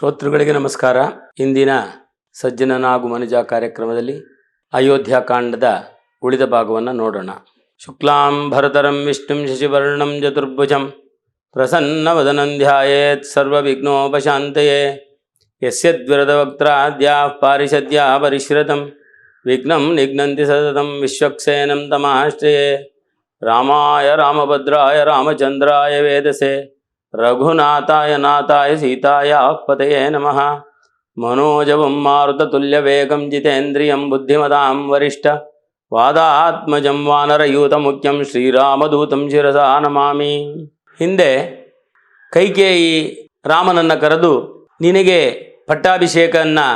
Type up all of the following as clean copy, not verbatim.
ಶ್ರೋತೃಗಳಿಗೆ ನಮಸ್ಕಾರ. ಇಂದಿನ ಸಜ್ಜನನಾಗು ಮನುಜ ಕಾರ್ಯಕ್ರಮದಲ್ಲಿ ಅಯೋಧ್ಯಾಕಾಂಡದ ಉಳಿದ ಭಾಗವನ್ನು ನೋಡೋಣ. ಶುಕ್ಲಾಂ ಭರತರಂ ವಿಷ್ಣುಂ ಶಶಿವರ್ಣಂ ಚತುರ್ಭುಜಂ ಪ್ರಸನ್ನವದನಂ ಧ್ಯಾಯೇತ್ ಸರ್ವವಿಘ್ನೋಪಶಾಂತಯೇ. ಯಸ್ಯದ್ವಿರದವಕ್ತ್ರಾದ್ಯಾಃ ಪಾರಿಷದ್ಯಾ ಪರಿಶ್ರತಂ ವಿಘ್ನಂ ನಿಘ್ನಂತಿ ಸತತಂ ವಿಶ್ವಕ್ಸೇನಂ ತಮಾಶ್ರಯೇ. ರಾಮಾಯ ರಾಮಭದ್ರಾಯ ರಾಮಚಂದ್ರಾಯ ವೇದಸೆ ರಘುನಾಥಾಯ ನಾಥಾಯ ಸೀತಾಯ ಪತಯೇ ನಮಃ. ಮನೋಜವಂ ಮಾರುತತುಲ್ಯವೇಗಂ ಜಿತೇಂದ್ರಿಯಂ ಬುದ್ಧಿಮತಾಂ ವರಿಷ್ಠ ವಾದಾತ್ಮಜಂ ವಾನರಯೂತಮುಖ್ಯಂ ಶ್ರೀರಾಮದೂತಂ ಶಿರಸಾ ನಮಾಮಿ. ಹಿಂದೆ ಕೈಕೇಯಿ ರಾಮನನ್ನು ಕರೆದು ನಿನಗೆ ಪಟ್ಟಾಭಿಷೇಕವನ್ನು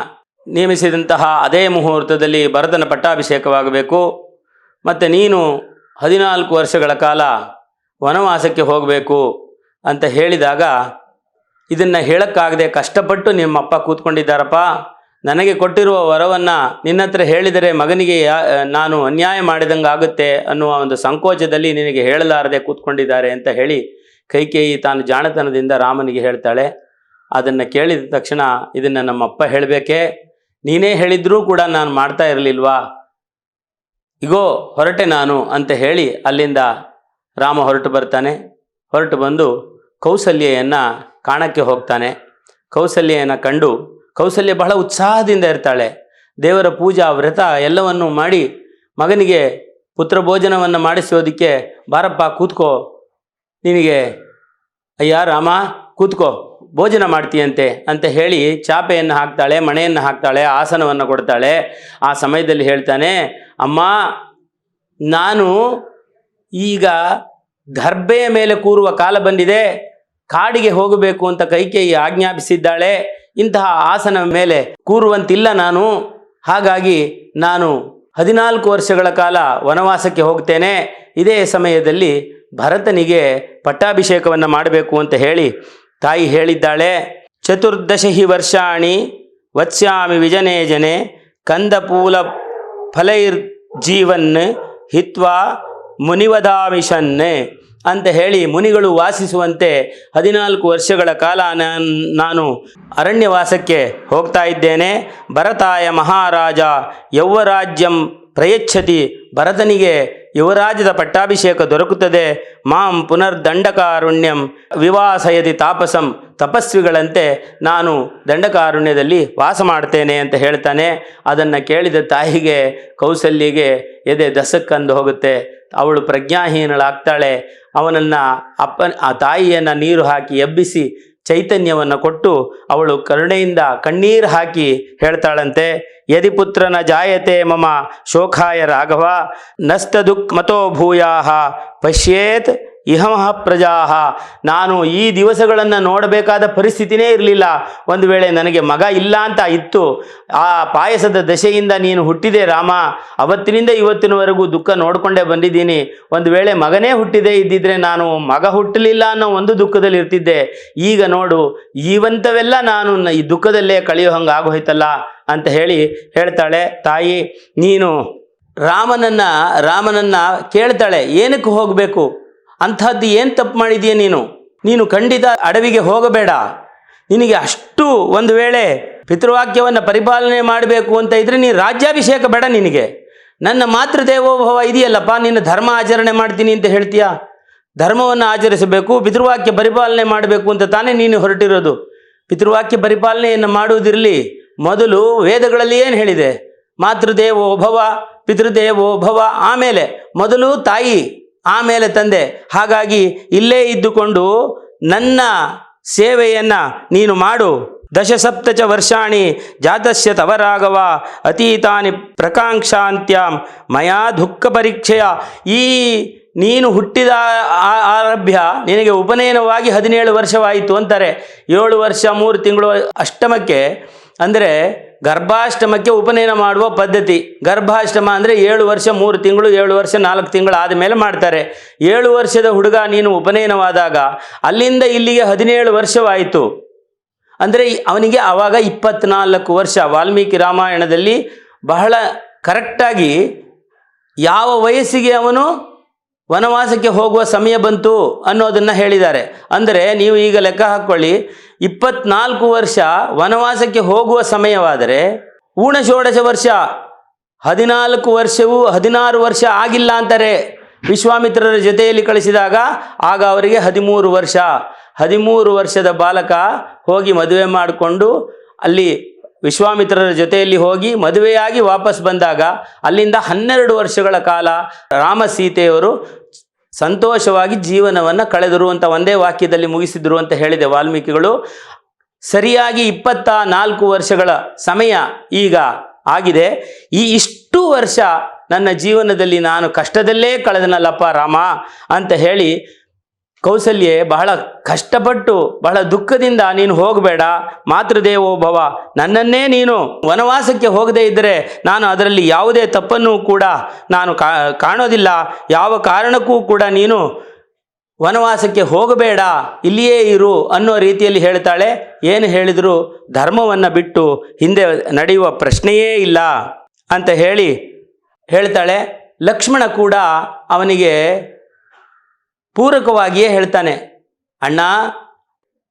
ನೇಮಿಸಿದಂತಹ ಅದೇ ಮುಹೂರ್ತದಲ್ಲಿ ಭರತನ ಪಟ್ಟಾಭಿಷೇಕವಾಗಬೇಕು, ಮತ್ತು ನೀನು 14 ವರ್ಷಗಳ ಕಾಲ ವನವಾಸಕ್ಕೆ ಹೋಗಬೇಕು ಅಂತ ಹೇಳಿದಾಗ, ಇದನ್ನು ಹೇಳೋಕ್ಕಾಗದೆ ಕಷ್ಟಪಟ್ಟು ನಿಮ್ಮಪ್ಪ ಕೂತ್ಕೊಂಡಿದ್ದಾರಪ್ಪ, ನನಗೆ ಕೊಟ್ಟಿರುವ ವರವನ್ನು ನಿನ್ನ ಹತ್ರ ಹೇಳಿದರೆ ಮಗನಿಗೆ ನಾನು ಅನ್ಯಾಯ ಮಾಡಿದಂಗೆ ಆಗುತ್ತೆ ಅನ್ನುವ ಒಂದು ಸಂಕೋಚದಲ್ಲಿ ನಿನಗೆ ಹೇಳಲಾರದೆ ಕೂತ್ಕೊಂಡಿದ್ದಾರೆ ಅಂತ ಹೇಳಿ ಕೈಕೇಯಿ ತಾನು ಜಾಣತನದಿಂದ ರಾಮನಿಗೆ ಹೇಳ್ತಾಳೆ. ಅದನ್ನು ಕೇಳಿದ ತಕ್ಷಣ ಇದನ್ನು ನಮ್ಮಪ್ಪ ಹೇಳಬೇಕೇ, ನೀನೇ ಹೇಳಿದ್ರೂ ಕೂಡ ನಾನು ಮಾಡ್ತಾ ಇರಲಿಲ್ವಾ, ಇಗೋ ಹೊರಟೆ ನಾನು ಅಂತ ಹೇಳಿ ಅಲ್ಲಿಂದ ರಾಮ ಹೊರಟು ಬರ್ತಾನೆ. ಹೊರಟು ಬಂದು ಕೌಸಲ್ಯೆಯನ್ನು ಕಾಣಕ್ಕೆ ಹೋಗ್ತಾನೆ. ಕೌಸಲ್ಯೆಯನ್ನು ಕಂಡು ಕೌಸಲ್ಯ ಬಹಳ ಉತ್ಸಾಹದಿಂದ ಇರ್ತಾಳೆ. ದೇವರ ಪೂಜಾ ವ್ರತ ಎಲ್ಲವನ್ನು ಮಾಡಿ ಮಗನಿಗೆ ಪುತ್ರ ಭೋಜನವನ್ನು ಮಾಡಿಸೋದಕ್ಕೆ, ಬಾರಪ್ಪ ಕೂತ್ಕೋ, ನಿನಗೆ ಅಯ್ಯ ರಾಮ ಕೂತ್ಕೋ ಭೋಜನ ಮಾಡ್ತೀಯಂತೆ ಅಂತ ಹೇಳಿ ಚಾಪೆಯನ್ನು ಹಾಕ್ತಾಳೆ, ಮಣೆಯನ್ನು ಹಾಕ್ತಾಳೆ, ಆಸನವನ್ನು ಕೊಡ್ತಾಳೆ. ಆ ಸಮಯದಲ್ಲಿ ಹೇಳ್ತಾನೆ, ಅಮ್ಮ ನಾನು ಈಗ ಗರ್ಭೆಯ ಮೇಲೆ ಕೂರುವ ಕಾಲ ಬಂದಿದೆ, ಕಾಡಿಗೆ ಹೋಗಬೇಕು ಅಂತ ಕೈಕೇಯಿ ಆಜ್ಞಾಪಿಸಿದ್ದಾಳೆ, ಇಂತಹ ಆಸನ ಮೇಲೆ ಕೂರುವಂತಿಲ್ಲ ನಾನು, ಹಾಗಾಗಿ ನಾನು 14 ವರ್ಷಗಳ ಕಾಲ ವನವಾಸಕ್ಕೆ ಹೋಗ್ತೇನೆ. ಇದೇ ಸಮಯದಲ್ಲಿ ಭರತನಿಗೆ ಪಟ್ಟಾಭಿಷೇಕವನ್ನು ಮಾಡಬೇಕು ಅಂತ ಹೇಳಿ ತಾಯಿ ಹೇಳಿದ್ದಾಳೆ. 14 ವರ್ಷಾಣಿ ವತ್ಸ್ಯಾಮಿ ವಿಜನೇ ಜನೆ ಕಂದಪೂಲ ಫಲೈರ್ಜೀವನ್ ಹಿತ್ವಾ ಮುನಿವದಾಮಿಷನ್ನೇ ಅಂತ ಹೇಳಿ ಮುನಿಗಳು ವಾಸಿಸುವಂತೆ 14 ವರ್ಷಗಳ ಕಾಲ ನಾನು ಅರಣ್ಯವಾಸಕ್ಕೆ ಹೋಗ್ತಾ ಇದ್ದೇನೆ. ಭರತಾಯ ಮಹಾರಾಜ ಯೌವರಾಜ್ಯಂ ಪ್ರಯಚ್ಛತಿ, ಭರತನಿಗೆ ಯುವರಾಜದ ಪಟ್ಟಾಭಿಷೇಕ ದೊರಕುತ್ತದೆ. ಮಾಂ ಪುನರ್ದಂಡಕಾರುಣ್ಯಂ ವಿವಾಸಯತಿ ತಾಪಸಂ, ತಪಸ್ವಿಗಳಂತೆ ನಾನು ದಂಡಕಾರುಣ್ಯದಲ್ಲಿ ವಾಸ ಮಾಡ್ತೇನೆ ಅಂತ ಹೇಳ್ತಾನೆ. ಅದನ್ನು ಕೇಳಿದ ತಾಯಿಗೆ ಕೌಸಲ್ಯಗೆ ಎದೆ ದಸಕ್ಕಂದು ಹೋಗುತ್ತೆ. ಅವಳು ಪ್ರಜ್ಞಾಹೀನಳಾಗ್ತಾಳೆ. ಅವನನ್ನು ಆ ತಾಯಿಯನ್ನು ನೀರು ಹಾಕಿ ಎಬ್ಬಿಸಿ ಚೈತನ್ಯವನ್ನು ಕೊಟ್ಟು ಅವಳು ಕರುಣೆಯಿಂದ ಕಣ್ಣೀರು ಹಾಕಿ ಹೇಳ್ತಾಳಂತೆ, ಯದಿ ಪುತ್ರನ ಜಾಯತೆ ಮಮ ಶೋಕಾಯ ರಾಘವ ನಸ್ತ ದುಃಖ ಮತೋ ಭೂಯಾಹ ಪಶ್ಯೇತ್ ಇಹಮಃ ಪ್ರಜಾಹ. ನಾನು ಈ ದಿವಸಗಳನ್ನು ನೋಡಬೇಕಾದ ಪರಿಸ್ಥಿತಿನೇ ಇರಲಿಲ್ಲ. ಒಂದು ವೇಳೆ ನನಗೆ ಮಗ ಇಲ್ಲ ಅಂತ ಇತ್ತು, ಆ ಪಾಯಸದ ದಶೆಯಿಂದ ನೀನು ಹುಟ್ಟಿದೆ ರಾಮ, ಅವತ್ತಿನಿಂದ ಇವತ್ತಿನವರೆಗೂ ದುಃಖ ನೋಡಿಕೊಂಡೇ ಬಂದಿದ್ದೀನಿ. ಒಂದು ವೇಳೆ ಮಗನೇ ಹುಟ್ಟಿದೇ ಇದ್ದಿದ್ರೆ ನಾನು ಮಗ ಹುಟ್ಟಲಿಲ್ಲ ಅನ್ನೋ ಒಂದು ದುಃಖದಲ್ಲಿ ಇರ್ತಿದ್ದೆ. ಈಗ ನೋಡು ಜೀವಂತವೆಲ್ಲ ನಾನು ಈ ದುಃಖದಲ್ಲೇ ಕಳೆಯೋ ಹಂಗೆ ಆಗೋಯ್ತಲ್ಲ ಅಂತ ಹೇಳಿ ಹೇಳ್ತಾಳೆ ತಾಯಿ. ನೀನು ರಾಮನನ್ನ ಕೇಳ್ತಾಳೆ, ಏನಕ್ಕೆ ಹೋಗಬೇಕು, ಅಂಥದ್ದು ಏನು ತಪ್ಪು ಮಾಡಿದೀಯ ನೀನು ಖಂಡಿತ ಅಡವಿಗೆ ಹೋಗಬೇಡ. ನಿನಗೆ ಅಷ್ಟು ಒಂದು ವೇಳೆ ಪಿತೃವಾಕ್ಯವನ್ನು ಪರಿಪಾಲನೆ ಮಾಡಬೇಕು ಅಂತ ಇದ್ರೆ ನೀನು ರಾಜ್ಯಾಭಿಷೇಕ ಬೇಡ, ನಿನಗೆ ನನ್ನ ಮಾತೃದೇವೋಭವ ಇದೆಯಲ್ಲಪ್ಪ, ನಿನ್ನ ಧರ್ಮ ಆಚರಣೆ ಮಾಡ್ತೀನಿ ಅಂತ ಹೇಳ್ತೀಯ. ಧರ್ಮವನ್ನು ಆಚರಿಸಬೇಕು, ಪಿತೃವಾಕ್ಯ ಪರಿಪಾಲನೆ ಮಾಡಬೇಕು ಅಂತ ತಾನೇ ನೀನು ಹೊರಟಿರೋದು. ಪಿತೃವಾಕ್ಯ ಪರಿಪಾಲನೆಯನ್ನು ಮಾಡುವುದಿರಲಿ, ಮೊದಲು ವೇದಗಳಲ್ಲಿ ಏನು ಹೇಳಿದೆ, ಮಾತೃದೇವೋಭವ ಪಿತೃದೇವೋಭವ, ಆಮೇಲೆ ಮೊದಲು ತಾಯಿ ಆಮೇಲೆ ತಂದೆ. ಹಾಗಾಗಿ ಇಲ್ಲೇ ಇದ್ದುಕೊಂಡು ನನ್ನ ಸೇವೆಯನ್ನು ನೀನು ಮಾಡು. 17 ವರ್ಷಾಣಿ ಜಾತಸ್ಯ ತವ ರಾಘವ ಅತೀತಾನಿ ಪ್ರಕಾಂಕ್ಷಾಂತ್ಯಾಂ ಮಯಾ ದುಃಖ ಪರೀಕ್ಷೆಯ. ಈ ನೀನು ಹುಟ್ಟಿದ ಆರಭ್ಯ ನಿನಗೆ ಉಪನಯನವಾಗಿ 17 ವರ್ಷವಾಯಿತು ಅಂತಾರೆ. 7 ವರ್ಷ 3 ತಿಂಗಳು ಅಷ್ಟಮಕ್ಕೆ ಅಂದರೆ ಗರ್ಭಾಷ್ಟಮಕ್ಕೆ ಉಪನಯನ ಮಾಡುವ ಪದ್ಧತಿ. ಗರ್ಭಾಷ್ಟಮ ಅಂದರೆ 7 ವರ್ಷ 3 ತಿಂಗಳು, 7 ವರ್ಷ 4 ತಿಂಗಳು ಆದಮೇಲೆ ಮಾಡ್ತಾರೆ. 7 ವರ್ಷದ ಹುಡುಗ ನೀನು ಉಪನಯನವಾದಾಗ ಅಲ್ಲಿಂದ ಇಲ್ಲಿಗೆ 17 ವರ್ಷವಾಯಿತು ಅಂದರೆ ಅವನಿಗೆ ಆವಾಗ 24 ವರ್ಷ. ವಾಲ್ಮೀಕಿ ರಾಮಾಯಣದಲ್ಲಿ ಬಹಳ ಕರೆಕ್ಟಾಗಿ ಯಾವ ವಯಸ್ಸಿಗೆ ಅವನು ವನವಾಸಕ್ಕೆ ಹೋಗುವ ಸಮಯ ಬಂತು ಅನ್ನೋದನ್ನು ಹೇಳಿದ್ದಾರೆ. ಅಂದರೆ ನೀವು ಈಗ ಲೆಕ್ಕ ಹಾಕ್ಕೊಳ್ಳಿ, 24 ವರ್ಷ ವನವಾಸಕ್ಕೆ ಹೋಗುವ ಸಮಯವಾದರೆ ಊನಷೋಡಶ ವರ್ಷ 14 ವರ್ಷವೂ 16 ವರ್ಷ ಆಗಿಲ್ಲ ಅಂತಾರೆ. ವಿಶ್ವಾಮಿತ್ರರ ಜೊತೆಯಲ್ಲಿ ಕಳಿಸಿದಾಗ ಆಗ ಅವರಿಗೆ 13 ವರ್ಷ. 13 ವರ್ಷದ ಬಾಲಕ ಹೋಗಿ ಮದುವೆ ಮಾಡಿಕೊಂಡು ಅಲ್ಲಿ ವಿಶ್ವಾಮಿತ್ರರ ಜೊತೆಯಲ್ಲಿ ಹೋಗಿ ಮದುವೆಯಾಗಿ ವಾಪಸ್ ಬಂದಾಗ ಅಲ್ಲಿಂದ 12 ವರ್ಷಗಳ ಕಾಲ ರಾಮ ಸೀತೆಯವರು ಸಂತೋಷವಾಗಿ ಜೀವನವನ್ನು ಕಳೆದರು ಅಂತ ಒಂದೇ ವಾಕ್ಯದಲ್ಲಿ ಮುಗಿಸಿದರು ಅಂತ ಹೇಳಿದೆ ವಾಲ್ಮೀಕಿಗಳು. ಸರಿಯಾಗಿ 24 ವರ್ಷಗಳ ಸಮಯ ಈಗ ಆಗಿದೆ. ಇಷ್ಟು ವರ್ಷ ನನ್ನ ಜೀವನದಲ್ಲಿ ನಾನು ಕಷ್ಟದಲ್ಲೇ ಕಳೆದನಲ್ಲಪ್ಪ ರಾಮ ಅಂತ ಹೇಳಿ ಕೌಸಲ್ಯೆ ಬಹಳ ಕಷ್ಟಪಟ್ಟು ಬಹಳ ದುಃಖದಿಂದ ನೀನು ಹೋಗಬೇಡ, ಮಾತೃದೇವೋ ಭವ, ನನ್ನನ್ನೇ ನೀನು ವನವಾಸಕ್ಕೆ ಹೋಗದೇ ಇದ್ದರೆ ನಾನು ಅದರಲ್ಲಿ ಯಾವುದೇ ತಪ್ಪನ್ನು ಕೂಡ ನಾನು ಕಾಣೋದಿಲ್ಲ, ಯಾವ ಕಾರಣಕ್ಕೂ ಕೂಡ ನೀನು ವನವಾಸಕ್ಕೆ ಹೋಗಬೇಡ, ಇಲ್ಲಿಯೇ ಇರು ಅನ್ನೋ ರೀತಿಯಲ್ಲಿ ಹೇಳ್ತಾಳೆ. ಏನು ಹೇಳಿದರೂ ಧರ್ಮವನ್ನು ಬಿಟ್ಟು ಹಿಂದೆ ನಡೆಯುವ ಪ್ರಶ್ನೆಯೇ ಇಲ್ಲ ಅಂತ ಹೇಳ್ತಾಳೆ. ಲಕ್ಷ್ಮಣ ಕೂಡ ಅವನಿಗೆ ಪೂರಕವಾಗಿಯೇ ಹೇಳ್ತಾನೆ, ಅಣ್ಣ,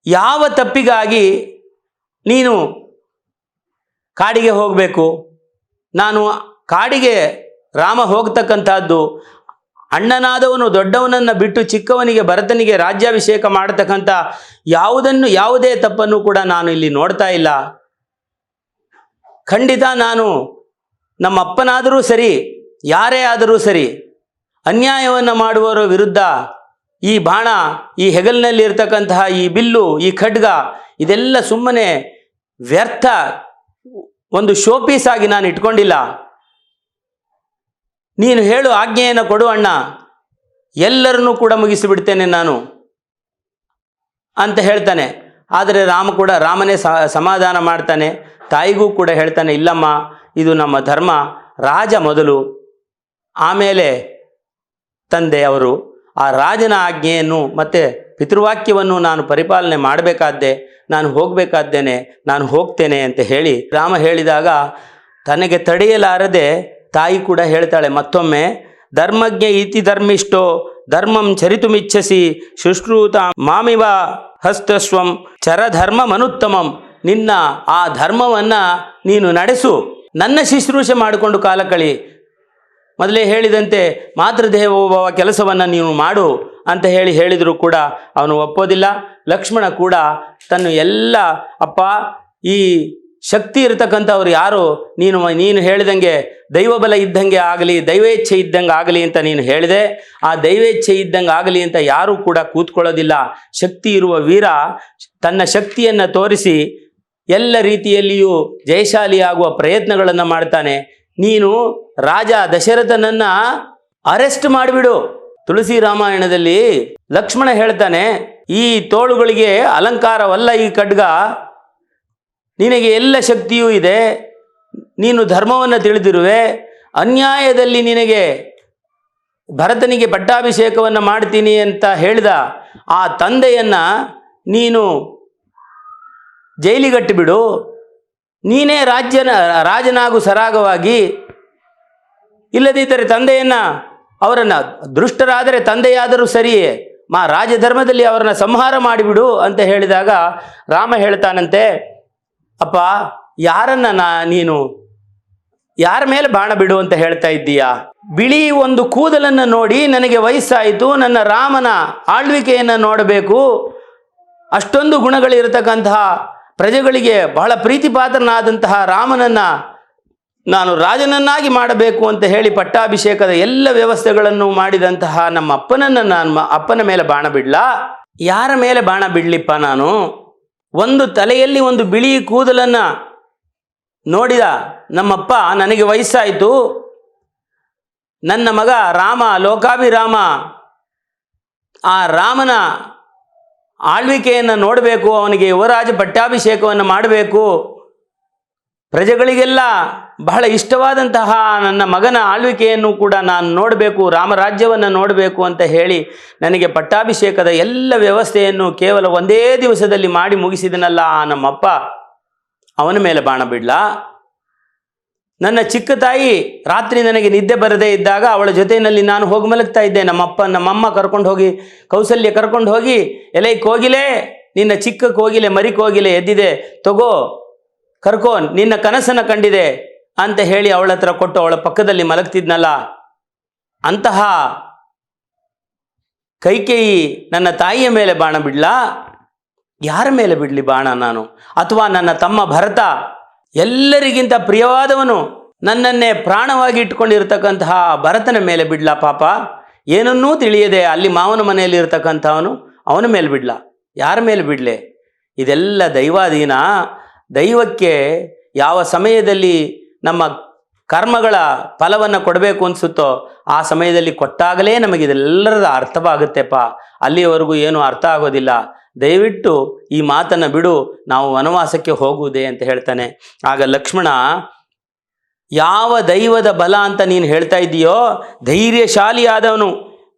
ಯಾವ ತಪ್ಪಿಗಾಗಿ ನೀನು ಕಾಡಿಗೆ ಹೋಗಬೇಕು? ನಾನು ಕಾಡಿಗೆ ರಾಮ ಹೋಗ್ತಕ್ಕಂಥದ್ದು ಅಣ್ಣನಾದವನು ದೊಡ್ಡವನನ್ನು ಬಿಟ್ಟು ಚಿಕ್ಕವನಿಗೆ ಭರತನಿಗೆ ರಾಜ್ಯಾಭಿಷೇಕ ಮಾಡತಕ್ಕಂಥ ಯಾವುದೇ ತಪ್ಪನ್ನು ಕೂಡ ನಾನು ಇಲ್ಲಿ ನೋಡ್ತಾ ಇಲ್ಲ. ಖಂಡಿತ ನಾನು ನಮ್ಮಪ್ಪನಾದರೂ ಸರಿ, ಯಾರೇ ಆದರೂ ಸರಿ, ಅನ್ಯಾಯವನ್ನು ಮಾಡುವವರ ವಿರುದ್ಧ ಈ ಬಾಣ, ಈ ಹೆಗಲಿನಲ್ಲಿ ಇರ್ತಕ್ಕಂತಹ ಈ ಬಿಲ್ಲು, ಈ ಖಡ್ಗ, ಇದೆಲ್ಲ ಸುಮ್ಮನೆ ವ್ಯರ್ಥ, ಒಂದು ಶೋಪೀಸ್ ಆಗಿ ನಾನು ಇಟ್ಕೊಂಡಿಲ್ಲ. ನೀನು ಹೇಳು, ಆಜ್ಞೆಯನ್ನು ಕೊಡು ಅಣ್ಣ, ಎಲ್ಲರನ್ನೂ ಕೂಡ ಮುಗಿಸಿಬಿಡ್ತೇನೆ ನಾನು ಅಂತ ಹೇಳ್ತಾನೆ. ಆದರೆ ರಾಮನೇ ಸಮಾಧಾನ ಮಾಡ್ತಾನೆ. ತಾಯಿಗೂ ಕೂಡ ಹೇಳ್ತಾನೆ, ಇಲ್ಲಮ್ಮ, ಇದು ನಮ್ಮ ಧರ್ಮ, ರಾಜ ಮೊದಲು, ಆಮೇಲೆ ತಂದೆ ಅವರು. ಆ ರಾಜನ ಆಜ್ಞೆಯನ್ನು ಮತ್ತು ಪಿತೃವಾಕ್ಯವನ್ನು ನಾನು ಪರಿಪಾಲನೆ ಮಾಡಬೇಕಾದ್ದೆ, ನಾನು ಹೋಗಬೇಕಾದ್ದೇನೆ, ನಾನು ಹೋಗ್ತೇನೆ ಅಂತ ಹೇಳಿ ರಾಮ ಹೇಳಿದಾಗ ತನಗೆ ತಡೆಯಲಾರದೆ ತಾಯಿ ಕೂಡ ಹೇಳ್ತಾಳೆ ಮತ್ತೊಮ್ಮೆ, ಧರ್ಮಜ್ಞ ಇತಿ ಧರ್ಮಿಷ್ಠೋ ಧರ್ಮಂ ಚರಿತುಮಿಚ್ಛಸಿ ಶುಶ್ರೂತ ಮಾಮಿವ ಹಸ್ತಸ್ವಂ ಚರಧರ್ಮ ಮನುತ್ತಮಂ. ನಿನ್ನ ಆ ಧರ್ಮವನ್ನು ನೀನು ನಡೆಸು, ನನ್ನ ಶುಶ್ರೂಷೆ ಮಾಡಿಕೊಂಡು ಕಾಲ ಕಳಿ. ಮೊದಲೇ ಹೇಳಿದಂತೆ ಮಾತೃದೇವೋಭವ ಕೆಲಸವನ್ನು ನೀನು ಮಾಡು ಅಂತ ಹೇಳಿದರೂ ಕೂಡ ಅವನು ಒಪ್ಪೋದಿಲ್ಲ. ಲಕ್ಷ್ಮಣ ಕೂಡ ಅಪ್ಪ, ಈ ಶಕ್ತಿ ಇರತಕ್ಕಂಥವ್ರು ಯಾರು? ನೀನು ಹೇಳಿದಂಗೆ ದೈವಬಲ ಇದ್ದಂಗೆ ಆಗಲಿ, ದೈವೇಚ್ಛೆ ಇದ್ದಂಗೆ ಆಗಲಿ ಅಂತ ನೀನು ಹೇಳಿದೆ. ಆ ದೈವೇಚ್ಛೆ ಇದ್ದಂಗೆ ಆಗಲಿ ಅಂತ ಯಾರೂ ಕೂಡ ಕೂತ್ಕೊಳ್ಳೋದಿಲ್ಲ. ಶಕ್ತಿ ಇರುವ ವೀರ ತನ್ನ ಶಕ್ತಿಯನ್ನು ತೋರಿಸಿ ಎಲ್ಲ ರೀತಿಯಲ್ಲಿಯೂ ಜಯಶಾಲಿಯಾಗುವ ಪ್ರಯತ್ನಗಳನ್ನು ಮಾಡ್ತಾನೆ. ನೀನು ರಾಜ ದಶರಥನನ್ನು ಅರೆಸ್ಟ್ ಮಾಡಿಬಿಡು. ತುಳಸಿ ರಾಮಾಯಣದಲ್ಲಿ ಲಕ್ಷ್ಮಣ ಹೇಳ್ತಾನೆ, ಈ ತೋಳುಗಳಿಗೆ ಅಲಂಕಾರವಲ್ಲ ಈ ಖಡ್ಗ, ನಿನಗೆ ಎಲ್ಲ ಶಕ್ತಿಯೂ ಇದೆ, ನೀನು ಧರ್ಮವನ್ನು ತಿಳಿದಿರುವೆ, ಅನ್ಯಾಯದಲ್ಲಿ ನಿನಗೆ ಭರತನಿಗೆ ಪಟ್ಟಾಭಿಷೇಕವನ್ನು ಮಾಡ್ತೀನಿ ಅಂತ ಹೇಳಿದ ಆ ತಂದೆಯನ್ನು ನೀನು ಜೈಲಿಗಟ್ಟಿಬಿಡು, ನೀನೇ ರಾಜನಾಗು ಸರಾಗವಾಗಿ. ಇಲ್ಲದಿದ್ದರೆ ಅವರನ್ನು ದುಷ್ಟರಾದರೆ ತಂದೆಯಾದರೂ ಸರಿಯೇ, ರಾಜಧರ್ಮದಲ್ಲಿ ಅವರನ್ನು ಸಂಹಾರ ಮಾಡಿಬಿಡು ಅಂತ ಹೇಳಿದಾಗ ರಾಮ ಹೇಳ್ತಾನಂತೆ, ಅಪ್ಪ, ನೀನು ಯಾರ ಮೇಲೆ ಬಾಣ ಬಿಡು ಅಂತ ಹೇಳ್ತಾ ಇದ್ದೀಯಾ? ಬಿಳಿ ಒಂದು ಕೂದಲನ್ನು ನೋಡಿ ನನಗೆ ವಯಸ್ಸಾಯಿತು, ನನ್ನ ರಾಮನ ಆಳ್ವಿಕೆಯನ್ನು ನೋಡಬೇಕು, ಅಷ್ಟೊಂದು ಗುಣಗಳಿರತಕ್ಕಂತಹ ಪ್ರಜೆಗಳಿಗೆ ಬಹಳ ಪ್ರೀತಿಪಾತ್ರನಾದಂತಹ ರಾಮನನ್ನು ನಾನು ರಾಜನನ್ನಾಗಿ ಮಾಡಬೇಕು ಅಂತ ಹೇಳಿ ಪಟ್ಟಾಭಿಷೇಕದ ಎಲ್ಲ ವ್ಯವಸ್ಥೆಗಳನ್ನು ಮಾಡಿದಂತಹ ನಮ್ಮ ಅಪ್ಪನ ಮೇಲೆ ಬಾಣ ಬಿಡ್ಲಾ? ಯಾರ ಮೇಲೆ ಬಾಣ ಬಿಡ್ಲಿಪ್ಪ ನಾನು? ಒಂದು ತಲೆಯಲ್ಲಿ ಒಂದು ಬಿಳಿ ಕೂದಲನ್ನು ನೋಡಿದ ನಮ್ಮಪ್ಪ, ನನಗೆ ವಯಸ್ಸಾಯಿತು, ನನ್ನ ಮಗ ರಾಮ ಲೋಕಾಭಿರಾಮ, ಆ ರಾಮನ ಆಳ್ವಿಕೆಯನ್ನು ನೋಡಬೇಕು, ಅವನಿಗೆ ಯುವರಾಜ ಪಟ್ಟಾಭಿಷೇಕವನ್ನು ಮಾಡಬೇಕು, ಪ್ರಜೆಗಳಿಗೆಲ್ಲ ಬಹಳ ಇಷ್ಟವಾದಂತಹ ನನ್ನ ಮಗನ ಆಳ್ವಿಕೆಯನ್ನು ಕೂಡ ನಾನು ನೋಡಬೇಕು, ರಾಮರಾಜ್ಯವನ್ನು ನೋಡಬೇಕು ಅಂತ ಹೇಳಿ ನನಗೆ ಪಟ್ಟಾಭಿಷೇಕದ ಎಲ್ಲ ವ್ಯವಸ್ಥೆಯನ್ನು ಕೇವಲ ಒಂದೇ ದಿವಸದಲ್ಲಿ ಮಾಡಿ ಮುಗಿಸಿದನಲ್ಲ ಆ ನಮ್ಮಪ್ಪ, ಅವನ ಮೇಲೆ ಬಾಣ ಬಿಡ್ಲಾ? ನನ್ನ ಚಿಕ್ಕ ತಾಯಿ ರಾತ್ರಿ ನನಗೆ ನಿದ್ದೆ ಬರದೇ ಇದ್ದಾಗ ಅವಳ ಜೊತೆಯಲ್ಲಿ ನಾನು ಹೋಗಿ ಮಲಗ್ತಾ ಇದ್ದೆ. ನಮ್ಮಮ್ಮ ಕರ್ಕೊಂಡು ಹೋಗಿ, ಕೌಸಲ್ಯ ಕರ್ಕೊಂಡು ಹೋಗಿ, ಎಲೆ ಕೋಗಿಲೆ, ನಿನ್ನ ಚಿಕ್ಕ ಕೋಗಿಲೆ, ಮರಿ ಕೋಗಿಲೆ ಎದ್ದಿದೆ, ತಗೋ ಕರ್ಕೋ, ನಿನ್ನ ಕನಸನ್ನು ಕಂಡಿದೆ ಅಂತ ಹೇಳಿ ಅವಳ ಹತ್ರ ಕೊಟ್ಟು ಅವಳ ಪಕ್ಕದಲ್ಲಿ ಮಲಗ್ತಿದ್ನಲ್ಲ. ಅಂತಹ ಕೈಕೇಯಿ ನನ್ನ ತಾಯಿಯ ಮೇಲೆ ಬಾಣ ಬಿಡ್ಲಾ? ಯಾರ ಮೇಲೆ ಬಿಡಲಿ ಬಾಣ ನಾನು? ಅಥವಾ ನನ್ನ ತಮ್ಮ ಭರತ, ಎಲ್ಲರಿಗಿಂತ ಪ್ರಿಯವಾದವನು, ನನ್ನನ್ನೇ ಪ್ರಾಣವಾಗಿ ಇಟ್ಕೊಂಡಿರ್ತಕ್ಕಂತಹ ಭರತನ ಮೇಲೆ ಬಿಡ್ಲಾ? ಪಾಪ ಏನನ್ನೂ ತಿಳಿಯದೆ ಅಲ್ಲಿ ಮಾವನ ಮನೆಯಲ್ಲಿ ಇರ್ತಕ್ಕಂಥವನು, ಅವನ ಮೇಲೆ ಬಿಡ್ಲಾ? ಯಾರ ಮೇಲೆ ಬಿಡಲೆ? ಇದೆಲ್ಲ ದೈವಾಧೀನ. ದೈವಕ್ಕೆ ಯಾವ ಸಮಯದಲ್ಲಿ ನಮ್ಮ ಕರ್ಮಗಳ ಫಲವನ್ನು ಕೊಡಬೇಕು ಅನಿಸುತ್ತೋ ಆ ಸಮಯದಲ್ಲಿ ಕೊಟ್ಟಾಗಲೇ ನಮಗಿದೆಲ್ಲರದ ಅರ್ಥವಾಗುತ್ತೆಪ್ಪ. ಅಲ್ಲಿಯವರೆಗೂ ಏನೂ ಅರ್ಥ ಆಗೋದಿಲ್ಲ. ದಯವಿಟ್ಟು ಈ ಮಾತನ್ನು ಬಿಡು, ನಾವು ವನವಾಸಕ್ಕೆ ಹೋಗುವುದೇ ಅಂತ ಹೇಳ್ತಾನೆ. ಆಗ ಲಕ್ಷ್ಮಣ, ಯಾವ ದೈವದ ಬಲ ಅಂತ ನೀನು ಹೇಳ್ತಾ ಇದ್ದೀಯೋ, ಧೈರ್ಯಶಾಲಿಯಾದವನು,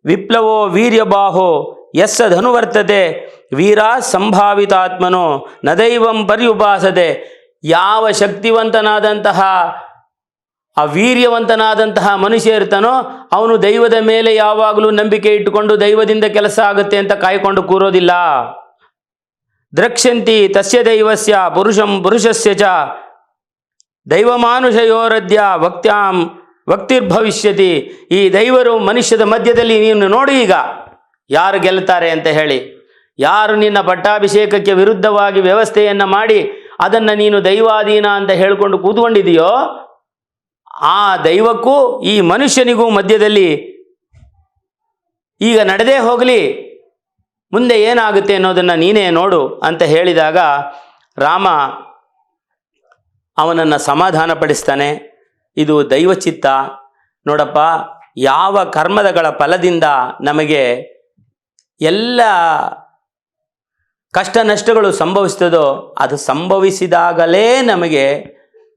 ವಿಪ್ಲವೋ ವೀರ್ಯಬಾಹೋ ಯಸ್ಸ ಧನುವರ್ತತೆ ವೀರ ಸಂಭಾವಿತಾತ್ಮನೋ ನ ದೈವಂ ಪರ್ಯುಪಾಸತೆ. ಯಾವ ಶಕ್ತಿವಂತನಾದಂತಹ ಆ ವೀರ್ಯವಂತನಾದಂತಹ ಮನುಷ್ಯ ಇರ್ತಾನೋ ಅವನು ದೈವದ ಮೇಲೆ ಯಾವಾಗಲೂ ನಂಬಿಕೆ ಇಟ್ಟುಕೊಂಡು ದೈವದಿಂದ ಕೆಲಸ ಆಗುತ್ತೆ ಅಂತ ಕಾಯ್ಕೊಂಡು ಕೂರೋದಿಲ್ಲ. ದ್ರಕ್ಷ್ಯಂತಿ ತಸ್ಯ ದೈವಸ್ಯ ಪುರುಷಂ ಪುರುಷಸ್ಯ ಚ ದೈವಮಾನುಷಯೋರದ್ಯ ವಕ್ತಿರ್ಭವಿಷ್ಯತಿ. ಈ ದೈವರು ಮನುಷ್ಯದ ಮಧ್ಯದಲ್ಲಿ ನೀನು ನೋಡಿ ಈಗ ಯಾರು ಗೆಲ್ತಾರೆ ಅಂತ ಹೇಳಿ. ಯಾರು ನಿನ್ನ ಪಟ್ಟಾಭಿಷೇಕಕ್ಕೆ ವಿರುದ್ಧವಾಗಿ ವ್ಯವಸ್ಥೆಯನ್ನು ಮಾಡಿ ಅದನ್ನು ನೀನು ದೈವಾಧೀನ ಅಂತ ಹೇಳ್ಕೊಂಡು ಕೂತ್ಕೊಂಡಿದೆಯೋ ಆ ದೈವಕ್ಕೂ ಈ ಮನುಷ್ಯನಿಗೂ ಮಧ್ಯದಲ್ಲಿ ಈಗ ನಡೆದೇ ಹೋಗಲಿ, ಮುಂದೆ ಏನಾಗುತ್ತೆ ಅನ್ನೋದನ್ನು ನೀನೇ ನೋಡು ಅಂತ ಹೇಳಿದಾಗ ರಾಮ ಅವನನ್ನು ಸಮಾಧಾನಪಡಿಸ್ತಾನೆ. ಇದು ದೈವಚಿತ್ತ. ನೋಡಪ್ಪ, ಯಾವ ಕರ್ಮದಗಳ ಫಲದಿಂದ ನಮಗೆ ಎಲ್ಲ ಕಷ್ಟ ನಷ್ಟಗಳು ಸಂಭವಿಸ್ತದೋ ಅದು ಸಂಭವಿಸಿದಾಗಲೇ ನಮಗೆ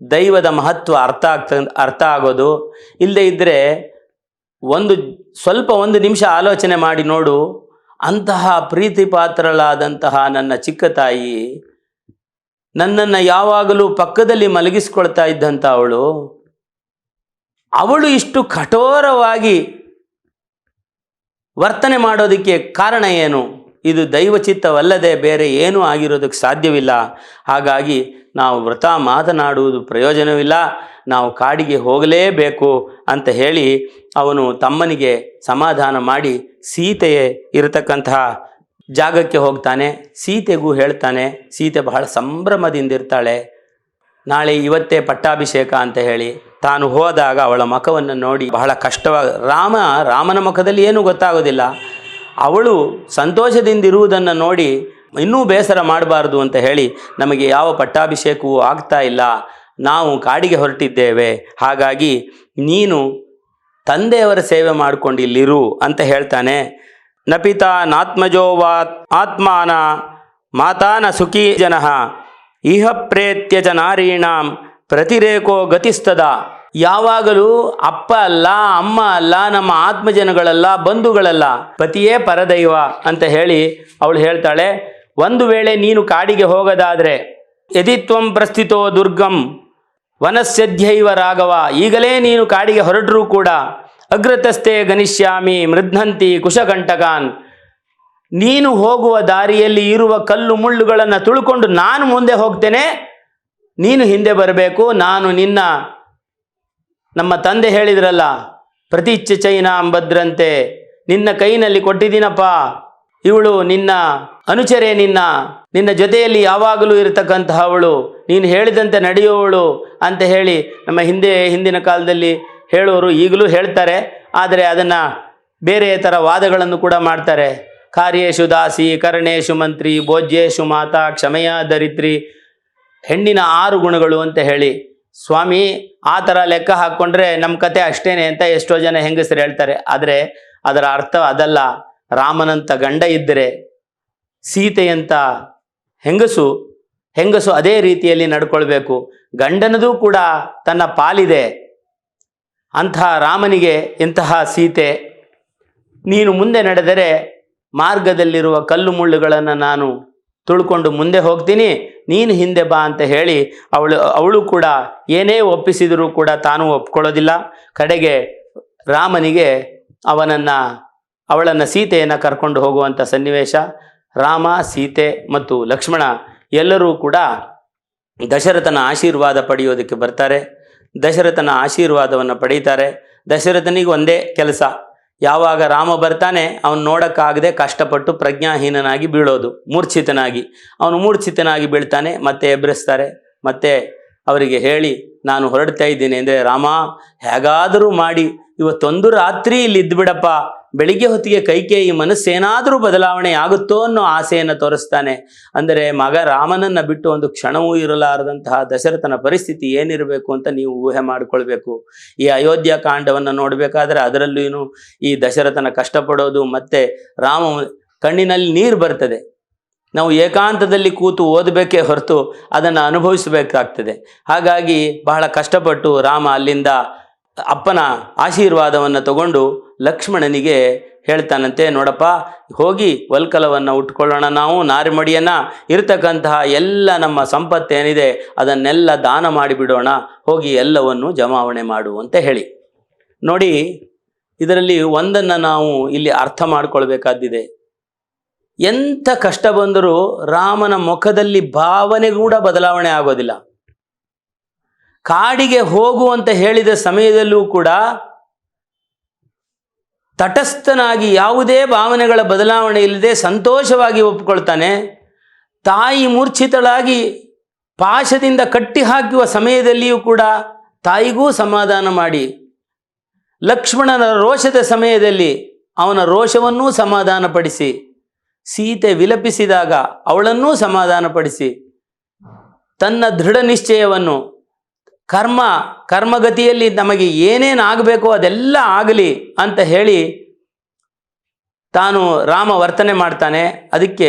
ದೈವದ ಮಹತ್ವ ಅರ್ಥ ಆಗೋದು. ಇಲ್ಲದೇ ಇದ್ದರೆ ಒಂದು ನಿಮಿಷ ಆಲೋಚನೆ ಮಾಡಿ ನೋಡು. ಅಂತಹ ಪ್ರೀತಿ ಪಾತ್ರಳಾದಂತಹ ನನ್ನ ಚಿಕ್ಕ ತಾಯಿ, ನನ್ನನ್ನು ಯಾವಾಗಲೂ ಪಕ್ಕದಲ್ಲಿ ಮಲಗಿಸ್ಕೊಳ್ತಾ ಇದ್ದಂಥ ಅವಳು ಇಷ್ಟು ಕಠೋರವಾಗಿ ವರ್ತನೆ ಮಾಡೋದಕ್ಕೆ ಕಾರಣ ಏನು? ಇದು ದೈವಚಿತ್ತವಲ್ಲದೆ ಬೇರೆ ಏನೂ ಆಗಿರೋದಕ್ಕೆ ಸಾಧ್ಯವಿಲ್ಲ. ಹಾಗಾಗಿ ನಾವು ವ್ರತ ಮಾತನಾಡುವುದು ಪ್ರಯೋಜನವಿಲ್ಲ, ನಾವು ಕಾಡಿಗೆ ಹೋಗಲೇಬೇಕು ಅಂತ ಹೇಳಿ ಅವನು ತಮ್ಮನಿಗೆ ಸಮಾಧಾನ ಮಾಡಿ ಸೀತೆಯೇ ಇರತಕ್ಕಂತಹ ಜಾಗಕ್ಕೆ ಹೋಗ್ತಾನೆ. ಸೀತೆಗೂ ಹೇಳ್ತಾನೆ. ಸೀತೆ ಬಹಳ ಸಂಭ್ರಮದಿಂದಿರ್ತಾಳೆ. ನಾಳೆ ಇವತ್ತೇ ಪಟ್ಟಾಭಿಷೇಕ ಅಂತ ಹೇಳಿ ತಾನು ಹೋದಾಗ ಅವಳ ಮುಖವನ್ನು ನೋಡಿ ಬಹಳ ರಾಮನ ಮುಖದಲ್ಲಿ ಏನೂ ಗೊತ್ತಾಗೋದಿಲ್ಲ. ಅವಳು ಸಂತೋಷದಿಂದಿರುವುದನ್ನು ನೋಡಿ ಇನ್ನೂ ಬೇಸರ ಮಾಡಬಾರ್ದು ಅಂತ ಹೇಳಿ, ನಮಗೆ ಯಾವ ಪಟ್ಟಾಭಿಷೇಕವೂ ಆಗ್ತಾ ಇಲ್ಲ, ನಾವು ಕಾಡಿಗೆ ಹೊರಟಿದ್ದೇವೆ, ಹಾಗಾಗಿ ನೀನು ತಂದೆಯವರ ಸೇವೆ ಮಾಡಿಕೊಂಡು ಇಲ್ಲಿರು ಅಂತ ಹೇಳ್ತಾನೆ. ನಪಿತಾ ನಾತ್ಮಜೋ ವಾ ಆತ್ಮಾನ ಮಾತಾನ ಸುಖೀ ಜನಃ ಇಹ ಪ್ರೇತ್ಯ ಚ ನಾರೀಣಾಂ ಪ್ರತಿರೇಕೋ ಗತಿಸ್ತದ. ಯಾವಾಗಲೂ ಅಪ್ಪ ಅಲ್ಲ, ಅಮ್ಮ ಅಲ್ಲ, ನಮ್ಮ ಆತ್ಮಜನಗಳಲ್ಲ, ಬಂಧುಗಳಲ್ಲ, ಪತಿಯೇ ಪರದೈವ ಅಂತ ಹೇಳಿ ಅವಳು ಹೇಳ್ತಾಳೆ. ಒಂದು ವೇಳೆ ನೀನು ಕಾಡಿಗೆ ಹೋಗೋದಾದರೆ ಯದಿತ್ವಂ ಪ್ರಸ್ಥಿತೋ ದುರ್ಗಂ ವನಸ್ಯಧ್ಯೈವ ರಾಘವ, ಈಗಲೇ ನೀನು ಕಾಡಿಗೆ ಹೊರಟರೂ ಕೂಡ ಅಗ್ರತಸ್ಥೆ ಗನಿಷ್ಯಾಮಿ ಮೃದ್ನಂತಿ ಕುಶಕಂಟಕಾನ್, ನೀನು ಹೋಗುವ ದಾರಿಯಲ್ಲಿ ಇರುವ ಕಲ್ಲು ಮುಳ್ಳುಗಳನ್ನು ತುಳ್ಕೊಂಡು ನಾನು ಮುಂದೆ ಹೋಗ್ತೇನೆ, ನೀನು ಹಿಂದೆ ಬರಬೇಕು. ನಾನು ನಮ್ಮ ತಂದೆ ಹೇಳಿದ್ರಲ್ಲ, ಪ್ರತಿಚ್ಛ ಚೈನಾಂ ಭದ್ರಂತೆ, ನಿನ್ನ ಕೈನಲ್ಲಿ ಕೊಟ್ಟಿದ್ದೀನಪ್ಪ, ಇವಳು ನಿನ್ನ ಅನುಚರೆ, ನಿನ್ನ ಜೊತೆಯಲ್ಲಿ ಯಾವಾಗಲೂ ಇರತಕ್ಕಂತಹವಳು, ನೀನು ಹೇಳಿದಂತೆ ನಡೆಯುವವಳು ಅಂತ ಹೇಳಿ ನಮ್ಮ ಹಿಂದಿನ ಕಾಲದಲ್ಲಿ ಹೇಳೋರು ಈಗಲೂ ಹೇಳ್ತಾರೆ. ಆದರೆ ಅದನ್ನು ಬೇರೆ ಥರ ವಾದಗಳನ್ನು ಕೂಡ ಮಾಡ್ತಾರೆ. ಕಾರ್ಯೇಶು ದಾಸಿ, ಕರ್ಣೇಶು ಮಂತ್ರಿ, ಭೋಜ್ಯೇಶು ಮಾತಾ, ಕ್ಷಮೆಯ ದರಿದ್ರಿ, ಹೆಣ್ಣಿನ 6 ಗುಣಗಳು ಅಂತ ಹೇಳಿ. ಸ್ವಾಮಿ, ಆ ಥರ ಲೆಕ್ಕ ಹಾಕ್ಕೊಂಡ್ರೆ ನಮ್ಮ ಕತೆ ಅಷ್ಟೇನೆ ಅಂತ ಎಷ್ಟೋ ಜನ ಹೆಂಗಸರು ಹೇಳ್ತಾರೆ. ಆದರೆ ಅದರ ಅರ್ಥ ಅದಲ್ಲ. ರಾಮನಂತ ಗಂಡ ಇದ್ದರೆ ಸೀತೆಯಂತ ಹೆಂಗಸು ಅದೇ ರೀತಿಯಲ್ಲಿ ನಡ್ಕೊಳ್ಬೇಕು. ಗಂಡನದು ಕೂಡ ತನ್ನ ಪಾಲಿದೆ. ಅಂತಹ ರಾಮನಿಗೆ ಇಂತಹ ಸೀತೆ. ನೀನು ಮುಂದೆ ನಡೆದರೆ ಮಾರ್ಗದಲ್ಲಿರುವ ಕಲ್ಲು ಮುಳ್ಳುಗಳನ್ನು ನಾನು ತುಳ್ಕೊಂಡು ಮುಂದೆ ಹೋಗ್ತೀನಿ, ನೀನು ಹಿಂದೆ ಬಾ ಅಂತ ಹೇಳಿ ಅವಳು ಕೂಡ ಏನೇ ಒಪ್ಪಿಸಿದರೂ ಕೂಡ ತಾನು ಒಪ್ಕೊಳ್ಳೋದಿಲ್ಲ. ಕಡೆಗೆ ರಾಮನಿಗೆ ಅವಳನ್ನು ಸೀತೆಯನ್ನು ಕರ್ಕೊಂಡು ಹೋಗುವಂಥ ಸನ್ನಿವೇಶ. ರಾಮ, ಸೀತೆ ಮತ್ತು ಲಕ್ಷ್ಮಣ ಎಲ್ಲರೂ ಕೂಡ ದಶರಥನ ಆಶೀರ್ವಾದ ಪಡೆಯೋದಕ್ಕೆ ಬರ್ತಾರೆ. ದಶರಥನ ಆಶೀರ್ವಾದವನ್ನು ಪಡೀತಾರೆ. ದಶರಥನಿಗೆ ಒಂದೇ ಕೆಲಸ, ಯಾವಾಗ ರಾಮ ಬರ್ತಾನೆ ಅವನು ನೋಡೋಕ್ಕಾಗದೆ ಕಷ್ಟಪಟ್ಟು ಪ್ರಜ್ಞಾಹೀನನಾಗಿ ಬೀಳೋದು, ಅವನು ಮೂರ್ಛಿತನಾಗಿ ಬೀಳ್ತಾನೆ. ಮತ್ತೆ ಎಬ್ಬರಿಸ್ತಾರೆ. ಮತ್ತೆ ಅವರಿಗೆ ಹೇಳಿ ನಾನು ಹೊರಡ್ತಾ ಇದ್ದೀನಿ ಅಂದರೆ, ರಾಮ ಹೇಗಾದರೂ ಮಾಡಿ ಇವತ್ತೊಂದು ರಾತ್ರಿ ಇಲ್ಲಿ ಇದ್ದುಬಿಡಪ್ಪ, ಬೆಳಿಗ್ಗೆ ಹೊತ್ತಿಗೆ ಕೈಕೇಯಿ ಮನಸ್ಸೇನಾದರೂ ಬದಲಾವಣೆ ಆಗುತ್ತೋ ಅನ್ನೋ ಆಸೆಯನ್ನು ತೋರಿಸ್ತಾನೆ. ಅಂದರೆ ಮಗ ರಾಮನನ್ನು ಬಿಟ್ಟು ಒಂದು ಕ್ಷಣವೂ ಇರಲಾರದಂತಹ ದಶರಥನ ಪರಿಸ್ಥಿತಿ ಏನಿರಬೇಕು ಅಂತ ನೀವು ಊಹೆ ಮಾಡಿಕೊಳ್ಬೇಕು. ಈ ಅಯೋಧ್ಯ ಕಾಂಡವನ್ನು ನೋಡಬೇಕಾದ್ರೆ ಅದರಲ್ಲೂ ಈ ದಶರಥನ ಕಷ್ಟಪಡೋದು ಮತ್ತು ರಾಮ ಕಣ್ಣಿನಲ್ಲಿ ನೀರು ಬರ್ತದೆ. ನಾವು ಏಕಾಂತದಲ್ಲಿ ಕೂತು ಓದಬೇಕೇ ಹೊರತು ಅದನ್ನು ಅನುಭವಿಸಬೇಕಾಗ್ತದೆ. ಹಾಗಾಗಿ ಬಹಳ ಕಷ್ಟಪಟ್ಟು ರಾಮ ಅಲ್ಲಿಂದ ಅಪ್ಪನ ಆಶೀರ್ವಾದವನ್ನು ತಗೊಂಡು ಲಕ್ಷ್ಮಣನಿಗೆ ಹೇಳ್ತಾನಂತೆ, ನೋಡಪ್ಪ ಹೋಗಿ ವಲ್ಕಲವನ್ನು ಉಟ್ಕೊಳ್ಳೋಣ, ನಾವು ನಾರಿಮಡಿಯನ್ನು, ಇರತಕ್ಕಂತಹ ಎಲ್ಲ ನಮ್ಮ ಸಂಪತ್ತೇನಿದೆ ಅದನ್ನೆಲ್ಲ ದಾನ ಮಾಡಿಬಿಡೋಣ, ಹೋಗಿ ಎಲ್ಲವನ್ನು ಜಮಾವಣೆ ಮಾಡು ಅಂತ ಹೇಳಿ. ನೋಡಿ, ಇದರಲ್ಲಿ ಒಂದನ್ನು ನಾವು ಇಲ್ಲಿ ಅರ್ಥ ಮಾಡಿಕೊಳ್ಬೇಕಾದ್ದಿದೆ. ಎಂಥ ಕಷ್ಟ ಬಂದರೂ ರಾಮನ ಮುಖದಲ್ಲಿ ಭಾವನೆ ಕೂಡ ಬದಲಾವಣೆ ಆಗೋದಿಲ್ಲ. ಕಾಡಿಗೆ ಹೋಗು ಅಂತ ಹೇಳಿದ ಸಮಯದಲ್ಲೂ ಕೂಡ ತಟಸ್ಥನಾಗಿ ಯಾವುದೇ ಭಾವನೆಗಳ ಬದಲಾವಣೆ ಇಲ್ಲದೆ ಸಂತೋಷವಾಗಿ ಒಪ್ಕೊಳ್ತಾನೆ. ತಾಯಿ ಮೂರ್ಛಿತಳಾಗಿ ಪಾಶದಿಂದ ಕಟ್ಟಿ ಹಾಕುವ ಸಮಯದಲ್ಲಿಯೂ ಕೂಡ ತಾಯಿಗೂ ಸಮಾಧಾನ ಮಾಡಿ, ಲಕ್ಷ್ಮಣನ ರೋಷದ ಸಮಯದಲ್ಲಿ ಅವನ ರೋಷವನ್ನೂ ಸಮಾಧಾನಪಡಿಸಿ, ಸೀತೆ ವಿಲಪಿಸಿದಾಗ ಅವಳನ್ನೂ ಸಮಾಧಾನಪಡಿಸಿ, ತನ್ನ ದೃಢ ನಿಶ್ಚಯವನ್ನು ಕರ್ಮಗತಿಯಲ್ಲಿ ನಮಗೆ ಏನೇನಾಗಬೇಕೋ ಅದೆಲ್ಲ ಆಗಲಿ ಅಂತ ಹೇಳಿ ತಾನು ರಾಮ ವರ್ತನೆ ಮಾಡ್ತಾನೆ. ಅದಕ್ಕೆ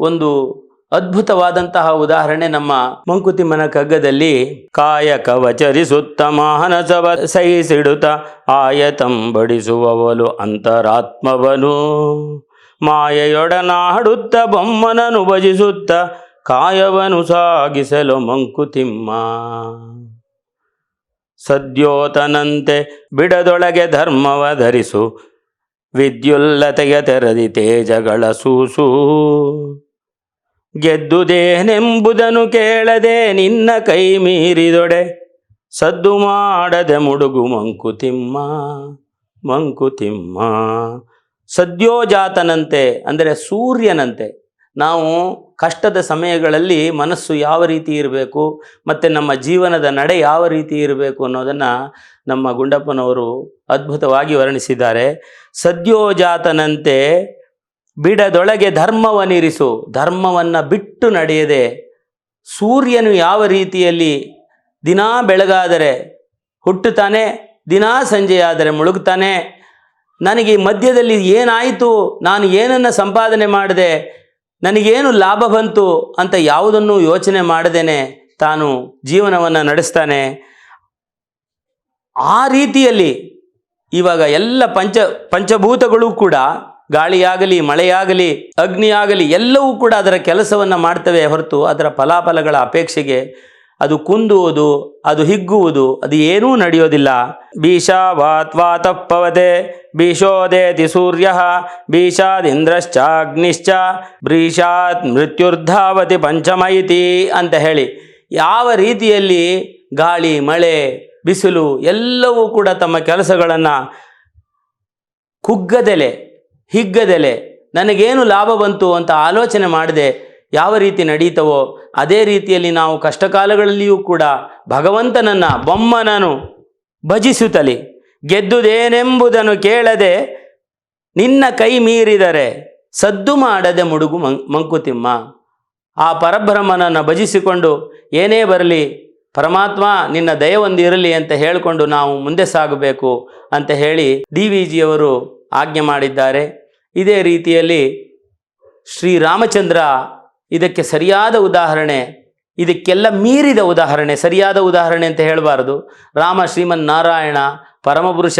ಒಂದು ಅದ್ಭುತವಾದಂತಹ ಉದಾಹರಣೆ ನಮ್ಮ ಮಂಕುತಿಮ್ಮನ ಕಗ್ಗದಲ್ಲಿ, ಕಾಯಕವಚರಿಸುತ್ತ ಮಾನಸವ ಸಹಿಸಿಡುತ್ತ ಆಯತಂಬಡಿಸುವವಲು ಅಂತರಾತ್ಮವನು, ಮಾಯೆಯೊಡನಾಡುತ್ತ ಬೊಮ್ಮನನು ಭಜಿಸುತ್ತ ಕಾಯವನು ಸಾಗಿಸಲು ಮಂಕುತಿಮ್ಮ. ಸದ್ಯೋತನಂತೆ ಬಿಡದೊಳಗೆ ಧರ್ಮವ ಧರಿಸು, ವಿದ್ಯುಲ್ಲತೆಯ ತೆರದಿ ತೇಜಗಳ ಸೂಸು, ಗೆದ್ದುದೇನೆಂಬುದನ್ನು ಕೇಳದೆ ನಿನ್ನ ಕೈ ಮೀರಿದೊಡೆ, ಸದ್ದು ಮಾಡದೆ ಮುಡುಗು ಮಂಕುತಿಮ್ಮ. ಸದ್ಯೋಜಾತನಂತೆ ಅಂದರೆ ಸೂರ್ಯನಂತೆ ನಾವು ಕಷ್ಟದ ಸಮಯಗಳಲ್ಲಿ ಮನಸ್ಸು ಯಾವ ರೀತಿ ಇರಬೇಕು ಮತ್ತು ನಮ್ಮ ಜೀವನದ ನಡೆ ಯಾವ ರೀತಿ ಇರಬೇಕು ಅನ್ನೋದನ್ನು ನಮ್ಮ ಗುಂಡಪ್ಪನವರು ಅದ್ಭುತವಾಗಿ ವರ್ಣಿಸಿದ್ದಾರೆ. ಸದ್ಯೋಜಾತನಂತೆ ಬಿಡದೊಳಗೆ ಧರ್ಮವನಿರಿಸು, ಧರ್ಮವನ್ನು ಬಿಟ್ಟು ನಡೆಯದೆ, ಸೂರ್ಯನು ಯಾವ ರೀತಿಯಲ್ಲಿ ದಿನಾ ಬೆಳಗಾದರೆ ಹುಟ್ಟುತ್ತಾನೆ, ದಿನಾ ಸಂಜೆಯಾದರೆ ಮುಳುಗ್ತಾನೆ, ನನಗೆ ಮಧ್ಯದಲ್ಲಿ ಏನಾಯಿತು, ನಾನು ಏನನ್ನು ಸಂಪಾದನೆ ಮಾಡಿದೆ, ನನಗೇನು ಲಾಭ ಬಂತು ಅಂತ ಯಾವುದನ್ನು ಯೋಚನೆ ಮಾಡದೇನೆ ತಾನು ಜೀವನವನ್ನು ನಡೆಸ್ತಾನೆ. ಆ ರೀತಿಯಲ್ಲಿ ಇವಾಗ ಎಲ್ಲ ಪಂಚಭೂತಗಳು ಕೂಡ, ಗಾಳಿಯಾಗಲಿ, ಮಳೆಯಾಗಲಿ, ಅಗ್ನಿಯಾಗಲಿ ಎಲ್ಲವೂ ಕೂಡ ಅದರ ಕೆಲಸವನ್ನು ಮಾಡ್ತವೆ ಹೊರತು ಅದರ ಫಲಾಫಲಗಳ ಅಪೇಕ್ಷೆಗೆ ಅದು ಕುಂದುವುದು, ಅದು ಹಿಗ್ಗುವುದು, ಅದು ಏನೂ ನಡೆಯೋದಿಲ್ಲ. ಭೀಷಾವಾತ್ವಾತಪ್ಪವತೆ ಭೀಷೋದೇತಿ ಸೂರ್ಯ ಭೀಷಾದಿಂದ್ರಶ್ಚಾಗ್ನಿಶ್ಚ ಭ್ರೀಷಾತ್ ಮೃತ್ಯುರ್ಧಾವತಿ ಪಂಚಮಯಿತಿ ಅಂತ ಹೇಳಿ ಯಾವ ರೀತಿಯಲ್ಲಿ ಗಾಳಿ, ಮಳೆ, ಬಿಸಿಲು ಎಲ್ಲವೂ ಕೂಡ ತಮ್ಮ ಕೆಲಸಗಳನ್ನು ಕುಗ್ಗದೆಲೆ, ಹಿಗ್ಗದೆಲೆ, ನನಗೇನು ಲಾಭ ಬಂತು ಅಂತ ಆಲೋಚನೆ ಮಾಡದೆ ಯಾವ ರೀತಿ ನಡೀತವೋ ಅದೇ ರೀತಿಯಲ್ಲಿ ನಾವು ಕಷ್ಟಕಾಲಗಳಲ್ಲಿಯೂ ಕೂಡ ಭಗವಂತನನ್ನು, ಬೊಮ್ಮನನು ಭಜಿಸುತ್ತಲಿ, ಗೆದ್ದುದೇನೆಂಬುದನ್ನು ಕೇಳದೆ ನಿನ್ನ ಕೈ ಮೀರಿದರೆ ಸದ್ದು ಮಾಡದೆ ಮುಡುಗು ಮಂಕುತಿಮ್ಮ. ಆ ಪರಬ್ರಹ್ಮನನ್ನು ಭಜಿಸಿಕೊಂಡು ಏನೇ ಬರಲಿ ಪರಮಾತ್ಮ ನಿನ್ನ ದಯ ಒಂದು ಇರಲಿ ಅಂತ ಹೇಳಿಕೊಂಡು ನಾವು ಮುಂದೆ ಸಾಗಬೇಕು ಅಂತ ಹೇಳಿ DVಜಿಯವರು ಆಜ್ಞೆ ಮಾಡಿದ್ದಾರೆ. ಇದೇ ರೀತಿಯಲ್ಲಿ ಶ್ರೀರಾಮಚಂದ್ರ ಇದಕ್ಕೆ ಸರಿಯಾದ ಉದಾಹರಣೆ, ಇದಕ್ಕೆಲ್ಲ ಮೀರಿದ ಉದಾಹರಣೆ, ಸರಿಯಾದ ಉದಾಹರಣೆ ಅಂತ ಹೇಳಬಾರದು. ರಾಮ ಶ್ರೀಮನ್ನಾರಾಯಣ ಪರಮಪುರುಷ,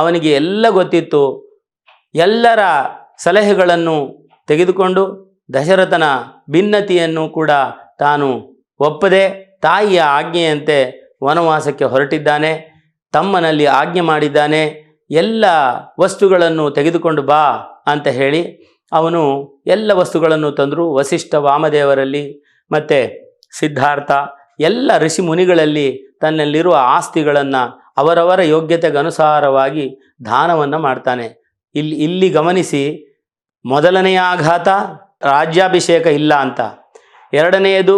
ಅವನಿಗೆ ಎಲ್ಲ ಗೊತ್ತಿತ್ತು. ಎಲ್ಲರ ಸಲಹೆಗಳನ್ನು ತೆಗೆದುಕೊಂಡು ದಶರಥನ ಭಿನ್ನತಿಯನ್ನು ಕೂಡ ತಾನು ಒಪ್ಪದೆ ತಾಯಿಯ ಆಜ್ಞೆಯಂತೆ ವನವಾಸಕ್ಕೆ ಹೊರಟಿದ್ದಾನೆ. ತಮ್ಮನಲ್ಲಿ ಆಜ್ಞೆ ಮಾಡಿದ್ದಾನೆ, ಎಲ್ಲ ವಸ್ತುಗಳನ್ನು ತೆಗೆದುಕೊಂಡು ಬಾ ಅಂತ ಹೇಳಿ ಅವನು ಎಲ್ಲ ವಸ್ತುಗಳನ್ನು ತಂದರು. ವಸಿಷ್ಠ ವಾಮದೇವರಲ್ಲಿ ಮತ್ತು ಸಿದ್ಧಾರ್ಥ ಎಲ್ಲ ಋಷಿ ಮುನಿಗಳಲ್ಲಿ ತನ್ನಲ್ಲಿರುವ ಆಸ್ತಿಗಳನ್ನು ಅವರವರ ಯೋಗ್ಯತೆಗನುಸಾರವಾಗಿ ದಾನವನ್ನು ಮಾಡ್ತಾನೆ. ಇಲ್ಲಿ ಗಮನಿಸಿ, ಮೊದಲನೆಯ ಆಘಾತ ರಾಜ್ಯಾಭಿಷೇಕ ಇಲ್ಲ ಅಂತ, ಎರಡನೆಯದು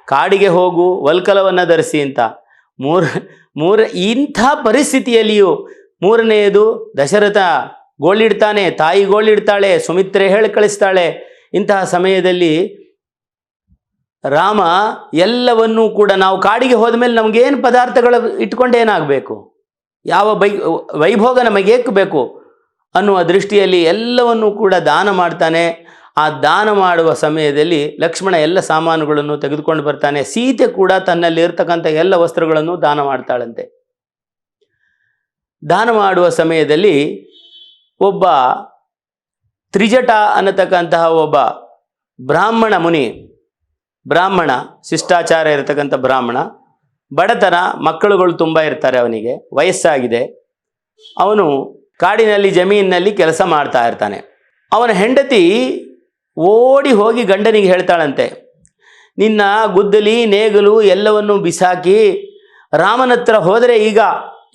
ಕಾಡಿಗೆ ಹೋಗು ವಲ್ಕಲವನ್ನು ಧರಿಸಿ ಅಂತ, ಇಂಥ ಪರಿಸ್ಥಿತಿಯಲ್ಲಿಯೂ ಮೂರನೆಯದು ದಶರಥ ಗೋಳಿಡ್ತಾನೆ, ತಾಯಿ ಗೋಳಿಡ್ತಾಳೆ, ಸುಮಿತ್ರೆ ಹೇಳಿ ಕಳಿಸ್ತಾಳೆ. ಇಂತಹ ಸಮಯದಲ್ಲಿ ರಾಮ ಎಲ್ಲವನ್ನೂ ಕೂಡ ನಾವು ಕಾಡಿಗೆ ಹೋದ ಮೇಲೆ ನಮಗೇನು ಪದಾರ್ಥಗಳು ಇಟ್ಕೊಂಡು ಏನಾಗಬೇಕು, ಯಾವ ವೈಭೋಗ ನಮಗೇಕೆ ಬೇಕು ಅನ್ನುವ ದೃಷ್ಟಿಯಲ್ಲಿ ಎಲ್ಲವನ್ನೂ ಕೂಡ ದಾನ ಮಾಡ್ತಾನೆ. ಆ ದಾನ ಮಾಡುವ ಸಮಯದಲ್ಲಿ ಲಕ್ಷ್ಮಣ ಎಲ್ಲ ಸಾಮಾನುಗಳನ್ನು ತೆಗೆದುಕೊಂಡು ಬರ್ತಾನೆ. ಸೀತೆ ಕೂಡ ತನ್ನಲ್ಲಿ ಇರ್ತಕ್ಕಂಥ ಎಲ್ಲ ವಸ್ತ್ರಗಳನ್ನು ದಾನ ಮಾಡ್ತಾಳಂತೆ. ದಾನ ಮಾಡುವ ಸಮಯದಲ್ಲಿ ಒಬ್ಬ ತ್ರಿಜಟ ಅನ್ನತಕ್ಕಂತಹ ಒಬ್ಬ ಬ್ರಾಹ್ಮಣ ಮುನಿ, ಬ್ರಾಹ್ಮಣ ಶಿಷ್ಟಾಚಾರ ಇರತಕ್ಕಂಥ ಬ್ರಾಹ್ಮಣ, ಬಡತನ, ಮಕ್ಕಳುಗಳು ತುಂಬ ಇರ್ತಾರೆ, ಅವನಿಗೆ ವಯಸ್ಸಾಗಿದೆ. ಅವನು ಕಾಡಿನಲ್ಲಿ ಜಮೀನಿನಲ್ಲಿ ಕೆಲಸ ಮಾಡ್ತಾ ಇರ್ತಾನೆ. ಅವನ ಹೆಂಡತಿ ಓಡಿ ಹೋಗಿ ಗಂಡನಿಗೆ ಹೇಳ್ತಾಳಂತೆ, ನಿನ್ನ ಗುದ್ದಲಿ ನೇಗಲು ಎಲ್ಲವನ್ನು ಬಿಸಾಕಿ ರಾಮನ ಹತ್ರ ಹೋದರೆ ಈಗ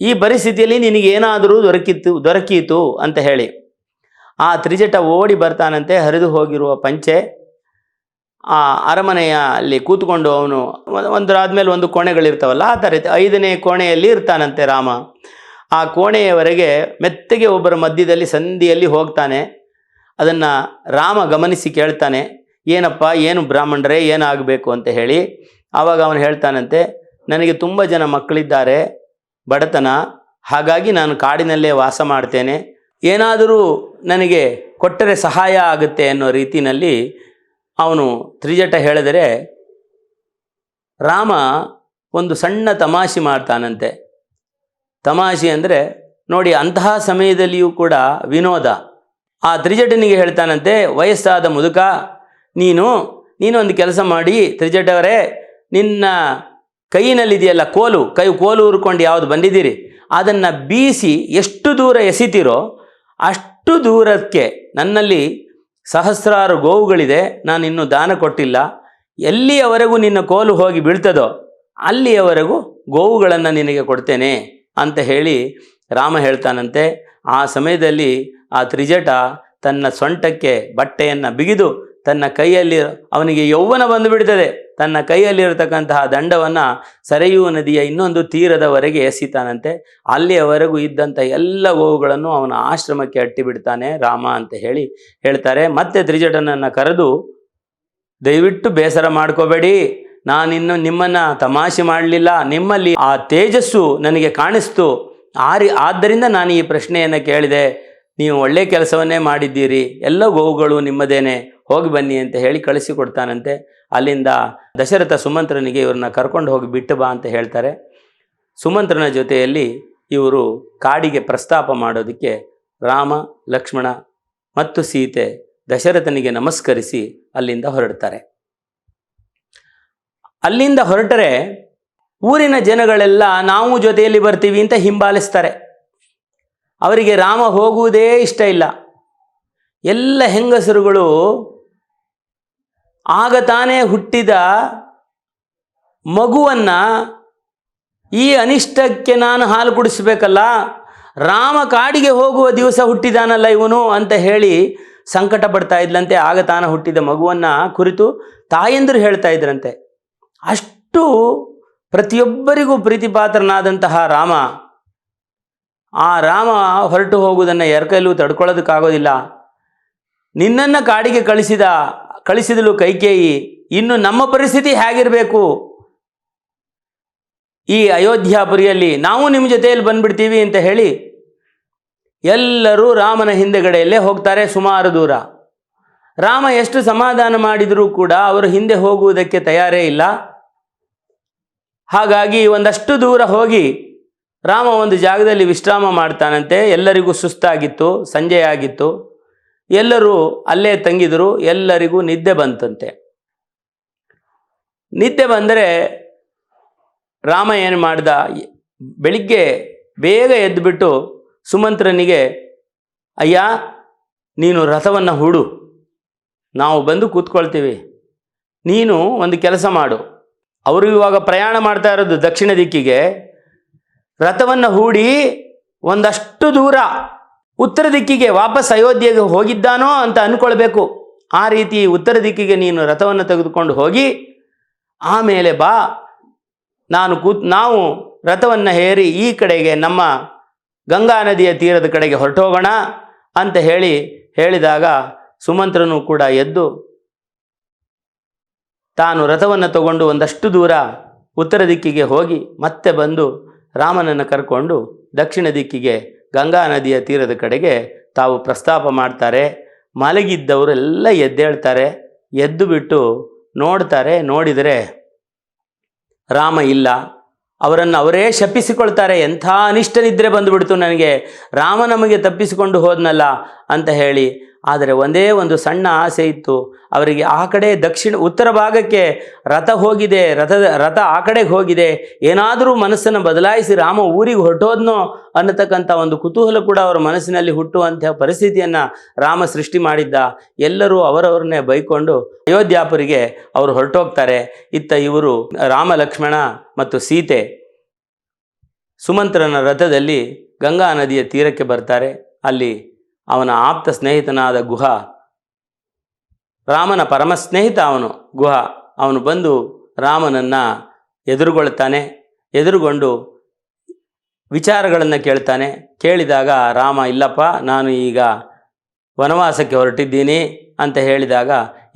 ಈ ಪರಿಸ್ಥಿತಿಯಲ್ಲಿ ನಿನಗೇನಾದರೂ ದೊರಕೀತು ಅಂತ ಹೇಳಿ. ಆ ತ್ರಿಜಟ ಓಡಿ ಬರ್ತಾನಂತೆ. ಹರಿದು ಹೋಗಿರುವ ಪಂಚೆ, ಆ ಅರಮನೆಯಲ್ಲಿ ಕೂತ್ಕೊಂಡು ಅವನು ಒಂದರಾದ್ಮೇಲೆ ಒಂದು ಕೋಣೆಗಳಿರ್ತಾವಲ್ಲ, ಆ ಥರ 5ನೇ ಕೋಣೆಯಲ್ಲಿ ಇರ್ತಾನಂತೆ ರಾಮ. ಆ ಕೋಣೆಯವರೆಗೆ ಮೆತ್ತಗೆ ಒಬ್ಬರ ಮಧ್ಯದಲ್ಲಿ ಸಂಧಿಯಲ್ಲಿ ಹೋಗ್ತಾನೆ. ಅದನ್ನು ರಾಮ ಗಮನಿಸಿ ಕೇಳ್ತಾನೆ, ಏನಪ್ಪ, ಏನು ಬ್ರಾಹ್ಮಣರೇ, ಏನಾಗಬೇಕು ಅಂತ ಹೇಳಿ. ಆವಾಗ ಅವನು ಹೇಳ್ತಾನಂತೆ, ನನಗೆ ತುಂಬ ಜನ ಮಕ್ಕಳಿದ್ದಾರೆ, ಬಡತನ, ಹಾಗಾಗಿ ನಾನು ಕಾಡಿನಲ್ಲೇ ವಾಸ ಮಾಡ್ತೇನೆ, ಏನಾದರೂ ನನಗೆ ಕೊಟ್ಟರೆ ಸಹಾಯ ಆಗುತ್ತೆ ಅನ್ನೋ ರೀತಿಯಲ್ಲಿ ಅವನು ತ್ರಿಜಟ ಹೇಳಿದರೆ, ರಾಮ ಒಂದು ಸಣ್ಣ ತಮಾಷೆ ಮಾಡ್ತಾನಂತೆ. ತಮಾಷೆ ಅಂದರೆ ನೋಡಿ, ಅಂತಹ ಸಮಯದಲ್ಲಿಯೂ ಕೂಡ ವಿನೋದ. ಆ ತ್ರಿಜಟನಿಗೆ ಹೇಳ್ತಾನಂತೆ, ವಯಸ್ಸಾದ ಮುದುಕ, ನೀನು ಒಂದು ಕೆಲಸ ಮಾಡಿ ತ್ರಿಜಟವರೇ, ನಿನ್ನ ಕೈಯಿನಲ್ಲಿದೆಯಲ್ಲ ಕೋಲು ಉರ್ಕೊಂಡು ಯಾವುದು ಬಂದಿದ್ದೀರಿ, ಅದನ್ನು ಬೀಸಿ ಎಷ್ಟು ದೂರ ಎಸಿತೀರೋ ಅಷ್ಟು ದೂರಕ್ಕೆ ನನ್ನಲ್ಲಿ ಸಹಸ್ರಾರು ಗೋವುಗಳಿದೆ, ನಾನು ಇನ್ನೂ ದಾನ ಕೊಟ್ಟಿಲ್ಲ, ಎಲ್ಲಿಯವರೆಗೂ ನಿನ್ನ ಕೋಲು ಹೋಗಿ ಬೀಳ್ತದೋ ಅಲ್ಲಿಯವರೆಗೂ ಗೋವುಗಳನ್ನು ನಿನಗೆ ಕೊಡ್ತೇನೆ ಅಂತ ಹೇಳಿ ರಾಮ ಹೇಳ್ತಾನಂತೆ. ಆ ಸಮಯದಲ್ಲಿ ಆ ತ್ರಿಜಟ ತನ್ನ ಸೊಂಟಕ್ಕೆ ಬಟ್ಟೆಯನ್ನು ಬಿಗಿದು ತನ್ನ ಕೈಯಲ್ಲಿ, ಅವನಿಗೆ ಯೌವನ ಬಂದು ಬಿಡ್ತದೆ, ತನ್ನ ಕೈಯಲ್ಲಿರತಕ್ಕಂತಹ ದಂಡವನ್ನು ಸರಯೂ ನದಿಯ ಇನ್ನೊಂದು ತೀರದವರೆಗೆ ಎಸಿತಾನಂತೆ. ಅಲ್ಲಿಯವರೆಗೂ ಇದ್ದಂಥ ಎಲ್ಲ ಗೋವುಗಳನ್ನು ಅವನ ಆಶ್ರಮಕ್ಕೆ ಅಟ್ಟಿಬಿಡ್ತಾನೆ ರಾಮ ಅಂತ ಹೇಳಿ ಹೇಳ್ತಾರೆ. ಮತ್ತೆ ತ್ರಿಜಟನನ್ನು ಕರೆದು, ದಯವಿಟ್ಟು ಬೇಸರ ಮಾಡ್ಕೋಬೇಡಿ, ನಾನಿನ್ನು ನಿಮ್ಮನ್ನು ತಮಾಷೆ ಮಾಡಲಿಲ್ಲ, ನಿಮ್ಮಲ್ಲಿ ಆ ತೇಜಸ್ಸು ನನಗೆ ಕಾಣಿಸ್ತು, ಆದ್ದರಿಂದ ನಾನು ಈ ಪ್ರಶ್ನೆಯನ್ನು ಕೇಳಿದೆ, ನೀವು ಒಳ್ಳೆಯ ಕೆಲಸವನ್ನೇ ಮಾಡಿದ್ದೀರಿ, ಎಲ್ಲ ಗೋವುಗಳು ನಿಮ್ಮದೇನೆ, ಹೋಗಿ ಬನ್ನಿ ಅಂತ ಹೇಳಿ ಕಳಿಸಿಕೊಡ್ತಾನಂತೆ. ಅಲ್ಲಿಂದ ದಶರಥ ಸುಮಂತ್ರನಿಗೆ ಇವ್ರನ್ನ ಕರ್ಕೊಂಡು ಹೋಗಿ ಬಿಟ್ಟು ಬಾ ಅಂತ ಹೇಳ್ತಾರೆ. ಸುಮಂತ್ರನ ಜೊತೆಯಲ್ಲಿ ಇವರು ಕಾಡಿಗೆ ಪ್ರಸ್ತಾಪ ಮಾಡೋದಕ್ಕೆ ರಾಮ, ಲಕ್ಷ್ಮಣ ಮತ್ತು ಸೀತೆ ದಶರಥನಿಗೆ ನಮಸ್ಕರಿಸಿ ಅಲ್ಲಿಂದ ಹೊರಡ್ತಾರೆ. ಅಲ್ಲಿಂದ ಹೊರಟರೆ ಊರಿನ ಜನಗಳೆಲ್ಲ ನಾವು ಜೊತೆಯಲ್ಲಿ ಬರ್ತೀವಿ ಅಂತ ಹಿಂಬಾಲಿಸ್ತಾರೆ. ಅವರಿಗೆ ರಾಮ ಹೋಗುವುದೇ ಇಷ್ಟ ಇಲ್ಲ. ಎಲ್ಲ ಹೆಂಗಸರುಗಳು ಆಗ ತಾನೇ ಹುಟ್ಟಿದ ಮಗುವನ್ನು ಈ ಅನಿಷ್ಟಕ್ಕೆ ನಾನು ಹಾಲು ಕುಡಿಸ್ಬೇಕಲ್ಲ, ರಾಮ ಕಾಡಿಗೆ ಹೋಗುವ ದಿವಸ ಹುಟ್ಟಿದಾನಲ್ಲ ಇವನು ಅಂತ ಹೇಳಿ ಸಂಕಟ ಪಡ್ತಾ ಇದ್ಲಂತೆ. ಆಗ ತಾನು ಹುಟ್ಟಿದ ಮಗುವನ್ನು ಕುರಿತು ತಾಯಂದಿರು ಹೇಳ್ತಾ ಇದ್ರಂತೆ. ಅಷ್ಟು ಪ್ರತಿಯೊಬ್ಬರಿಗೂ ಪ್ರೀತಿಪಾತ್ರನಾದಂತಹ ರಾಮ, ಆ ರಾಮ ಹೊರಟು ಹೋಗುವುದನ್ನು ಎರಕಲ್ಲೂ ತಡ್ಕೊಳ್ಳೋದಕ್ಕಾಗೋದಿಲ್ಲ. ನಿನ್ನನ್ನು ಕಾಡಿಗೆ ಕಳಿಸಿದಳು ಕೈಕೇಯಿ, ಇನ್ನು ನಮ್ಮ ಪರಿಸ್ಥಿತಿ ಹೇಗಿರಬೇಕು, ಈ ಅಯೋಧ್ಯಾಪುರಿಯಲ್ಲಿ ನಾವು ನಿಮ್ಮ ಜೊತೆಯಲ್ಲಿ ಬಂದ್ಬಿಡ್ತೀವಿ ಅಂತ ಹೇಳಿ ಎಲ್ಲರೂ ರಾಮನ ಹಿಂದೆಗಡೆಯಲ್ಲೇ ಹೋಗ್ತಾರೆ ಸುಮಾರು ದೂರ. ರಾಮ ಎಷ್ಟು ಸಮಾಧಾನ ಮಾಡಿದರೂ ಕೂಡ ಅವರು ಹಿಂದೆ ಹೋಗುವುದಕ್ಕೆ ತಯಾರೇ ಇಲ್ಲ. ಹಾಗಾಗಿ ಒಂದಷ್ಟು ದೂರ ಹೋಗಿ ರಾಮ ಒಂದು ಜಾಗದಲ್ಲಿ ವಿಶ್ರಾಮ ಮಾಡ್ತಾನಂತೆ. ಎಲ್ಲರಿಗೂ ಸುಸ್ತಾಗಿತ್ತು, ಸಂಜೆ ಆಗಿತ್ತು. ಎಲ್ಲರೂ ಅಲ್ಲೇ ತಂಗಿದರು. ಎಲ್ಲರಿಗೂ ನಿದ್ದೆ ಬಂತಂತೆ. ನಿದ್ದೆ ಬಂದರೆ ರಾಮ ಏನು ಮಾಡ್ದ, ಬೆಳಿಗ್ಗೆ ಬೇಗ ಎದ್ದುಬಿಟ್ಟು ಸುಮಂತ್ರನಿಗೆ, ಅಯ್ಯ ನೀನು ರಥವನ್ನು ಹೂಡು, ನಾವು ಬಂದು ಕೂತ್ಕೊಳ್ತೀವಿ, ನೀನು ಒಂದು ಕೆಲಸ ಮಾಡು. ಅವರು ಇವಾಗ ಪ್ರಯಾಣ ಮಾಡ್ತಾ ಇರೋದು ದಕ್ಷಿಣ ದಿಕ್ಕಿಗೆ. ರಥವನ್ನು ಹೂಡಿ ಒಂದಷ್ಟು ದೂರ ಉತ್ತರ ದಿಕ್ಕಿಗೆ ವಾಪಸ್ ಅಯೋಧ್ಯೆಗೆ ಹೋಗಿದ್ದಾನೋ ಅಂತ ಅಂದ್ಕೊಳ್ಬೇಕು. ಆ ರೀತಿ ಉತ್ತರ ದಿಕ್ಕಿಗೆ ನೀನು ರಥವನ್ನು ತೆಗೆದುಕೊಂಡು ಹೋಗಿ ಆಮೇಲೆ ಬಾ, ನಾವು ರಥವನ್ನು ಹೇರಿ ಈ ಕಡೆಗೆ ನಮ್ಮ ಗಂಗಾ ನದಿಯ ತೀರದ ಕಡೆಗೆ ಹೊರಟೋಗೋಣ ಅಂತ ಹೇಳಿದಾಗ ಸುಮಂತ್ರನು ಕೂಡ ಎದ್ದು ತಾನು ರಥವನ್ನು ತಗೊಂಡು ಒಂದಷ್ಟು ದೂರ ಉತ್ತರ ದಿಕ್ಕಿಗೆ ಹೋಗಿ ಮತ್ತೆ ಬಂದು ರಾಮನನ್ನು ಕರ್ಕೊಂಡು ದಕ್ಷಿಣ ದಿಕ್ಕಿಗೆ ಗಂಗಾ ನದಿಯ ತೀರದ ಕಡೆಗೆ ತಾವು ಪ್ರಸ್ತಾಪ ಮಾಡ್ತಾರೆ. ಮಲಗಿದ್ದವರೆಲ್ಲ ಎದ್ದೇಳ್ತಾರೆ. ಎದ್ದು ಬಿಟ್ಟು ನೋಡ್ತಾರೆ. ನೋಡಿದರೆ ರಾಮ ಇಲ್ಲ. ಅವರನ್ನು ಅವರೇ ಶಪಿಸಿಕೊಳ್ತಾರೆ. ಎಂಥ ಅನಿಷ್ಟ ನಿದ್ರೆ ಬಂದುಬಿಡ್ತು ನನಗೆ, ರಾಮ ನಮಗೆ ತಪ್ಪಿಸಿಕೊಂಡು ಹೋದ್ನಲ್ಲ ಅಂತ ಹೇಳಿ. ಆದರೆ ಒಂದೇ ಒಂದು ಸಣ್ಣ ಆಸೆ ಇತ್ತು ಅವರಿಗೆ. ಆ ಕಡೆ ಉತ್ತರ ಭಾಗಕ್ಕೆ ರಥ ಹೋಗಿದೆ, ರಥ ಆ ಕಡೆಗೆ ಹೋಗಿದೆ, ಏನಾದರೂ ಮನಸ್ಸನ್ನು ಬದಲಾಯಿಸಿ ರಾಮ ಊರಿಗೆ ಹೊರಟೋದ್ನೋ ಅನ್ನತಕ್ಕಂಥ ಒಂದು ಕುತೂಹಲ ಕೂಡ ಅವರ ಮನಸ್ಸಿನಲ್ಲಿ ಹುಟ್ಟುವಂತಹ ಪರಿಸ್ಥಿತಿಯನ್ನು ರಾಮ ಸೃಷ್ಟಿ ಮಾಡಿದ್ದ. ಎಲ್ಲರೂ ಅವರವ್ರನ್ನೇ ಬೈಕೊಂಡು ಅಯೋಧ್ಯಾಪುರಿಗೆ ಅವರು ಹೊರಟೋಗ್ತಾರೆ. ಇತ್ತ ಇವರು ರಾಮ, ಲಕ್ಷ್ಮಣ ಮತ್ತು ಸೀತೆ ಸುಮಂತ್ರನ ರಥದಲ್ಲಿ ಗಂಗಾ ನದಿಯ ತೀರಕ್ಕೆ ಬರ್ತಾರೆ. ಅಲ್ಲಿ ಅವನ ಆಪ್ತ ಸ್ನೇಹಿತನಾದ ಗುಹ, ರಾಮನ ಪರಮ ಸ್ನೇಹಿತ ಗುಹ, ಅವನು ಬಂದು ರಾಮನನ್ನು ಎದುರುಗೊಳ್ತಾನೆ. ಎದುರುಗೊಂಡು ವಿಚಾರಗಳನ್ನು ಕೇಳ್ತಾನೆ. ಕೇಳಿದಾಗ ರಾಮ, ಇಲ್ಲಪ್ಪ ನಾನು ಈಗ ವನವಾಸಕ್ಕೆ ಹೊರಟಿದ್ದೀನಿ ಅಂತ ಹೇಳಿದಾಗ,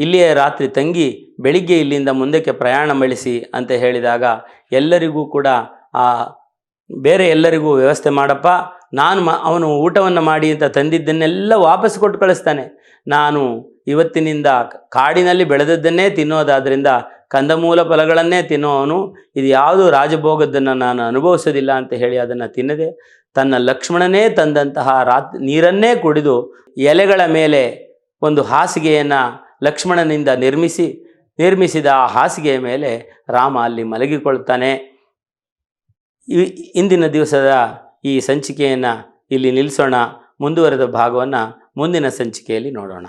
ಇಲ್ಲಿಯೇ ರಾತ್ರಿ ತಂಗಿ ಬೆಳಿಗ್ಗೆ ಇಲ್ಲಿಂದ ಮುಂದಕ್ಕೆ ಪ್ರಯಾಣ ಬೆಳೆಸಿ ಅಂತ ಹೇಳಿದಾಗ, ಎಲ್ಲರಿಗೂ ಕೂಡ ಬೇರೆ ಎಲ್ಲರಿಗೂ ವ್ಯವಸ್ಥೆ ಮಾಡಪ್ಪ, ಅವನು ಊಟವನ್ನು ಮಾಡಿ ಅಂತ ತಂದಿದ್ದನ್ನೆಲ್ಲ ವಾಪಸ್ ಕೊಟ್ಟು ಕಳಿಸ್ತಾನೆ. ನಾನು ಇವತ್ತಿನಿಂದ ಕಾಡಿನಲ್ಲಿ ಬೆಳೆದದ್ದನ್ನೇ ತಿನ್ನೋದಾದ್ರಿಂದ ಕಂದಮೂಲ ಫಲಗಳನ್ನೇ ತಿನ್ನೋವನು, ಇದು ಯಾವುದು ರಾಜಭೋಗದ್ದನ್ನು ನಾನು ಅನುಭವಿಸೋದಿಲ್ಲ ಅಂತ ಹೇಳಿ ಅದನ್ನು ತಿನ್ನದೆ ತನ್ನ ಲಕ್ಷ್ಮಣನೇ ತಂದಂತಹ ನೀರನ್ನೇ ಕುಡಿದು ಎಲೆಗಳ ಮೇಲೆ ಒಂದು ಹಾಸಿಗೆಯನ್ನು ಲಕ್ಷ್ಮಣನಿಂದ ನಿರ್ಮಿಸಿದ ಆ ಹಾಸಿಗೆಯ ಮೇಲೆ ರಾಮ ಅಲ್ಲಿ ಮಲಗಿಕೊಳ್ತಾನೆ. ಇಂದಿನ ದಿವಸದ ಈ ಸಂಚಿಕೆಯನ್ನು ಇಲ್ಲಿ ನಿಲ್ಲಿಸೋಣ. ಮುಂದುವರೆದ ಭಾಗವನ್ನು ಮುಂದಿನ ಸಂಚಿಕೆಯಲ್ಲಿ ನೋಡೋಣ.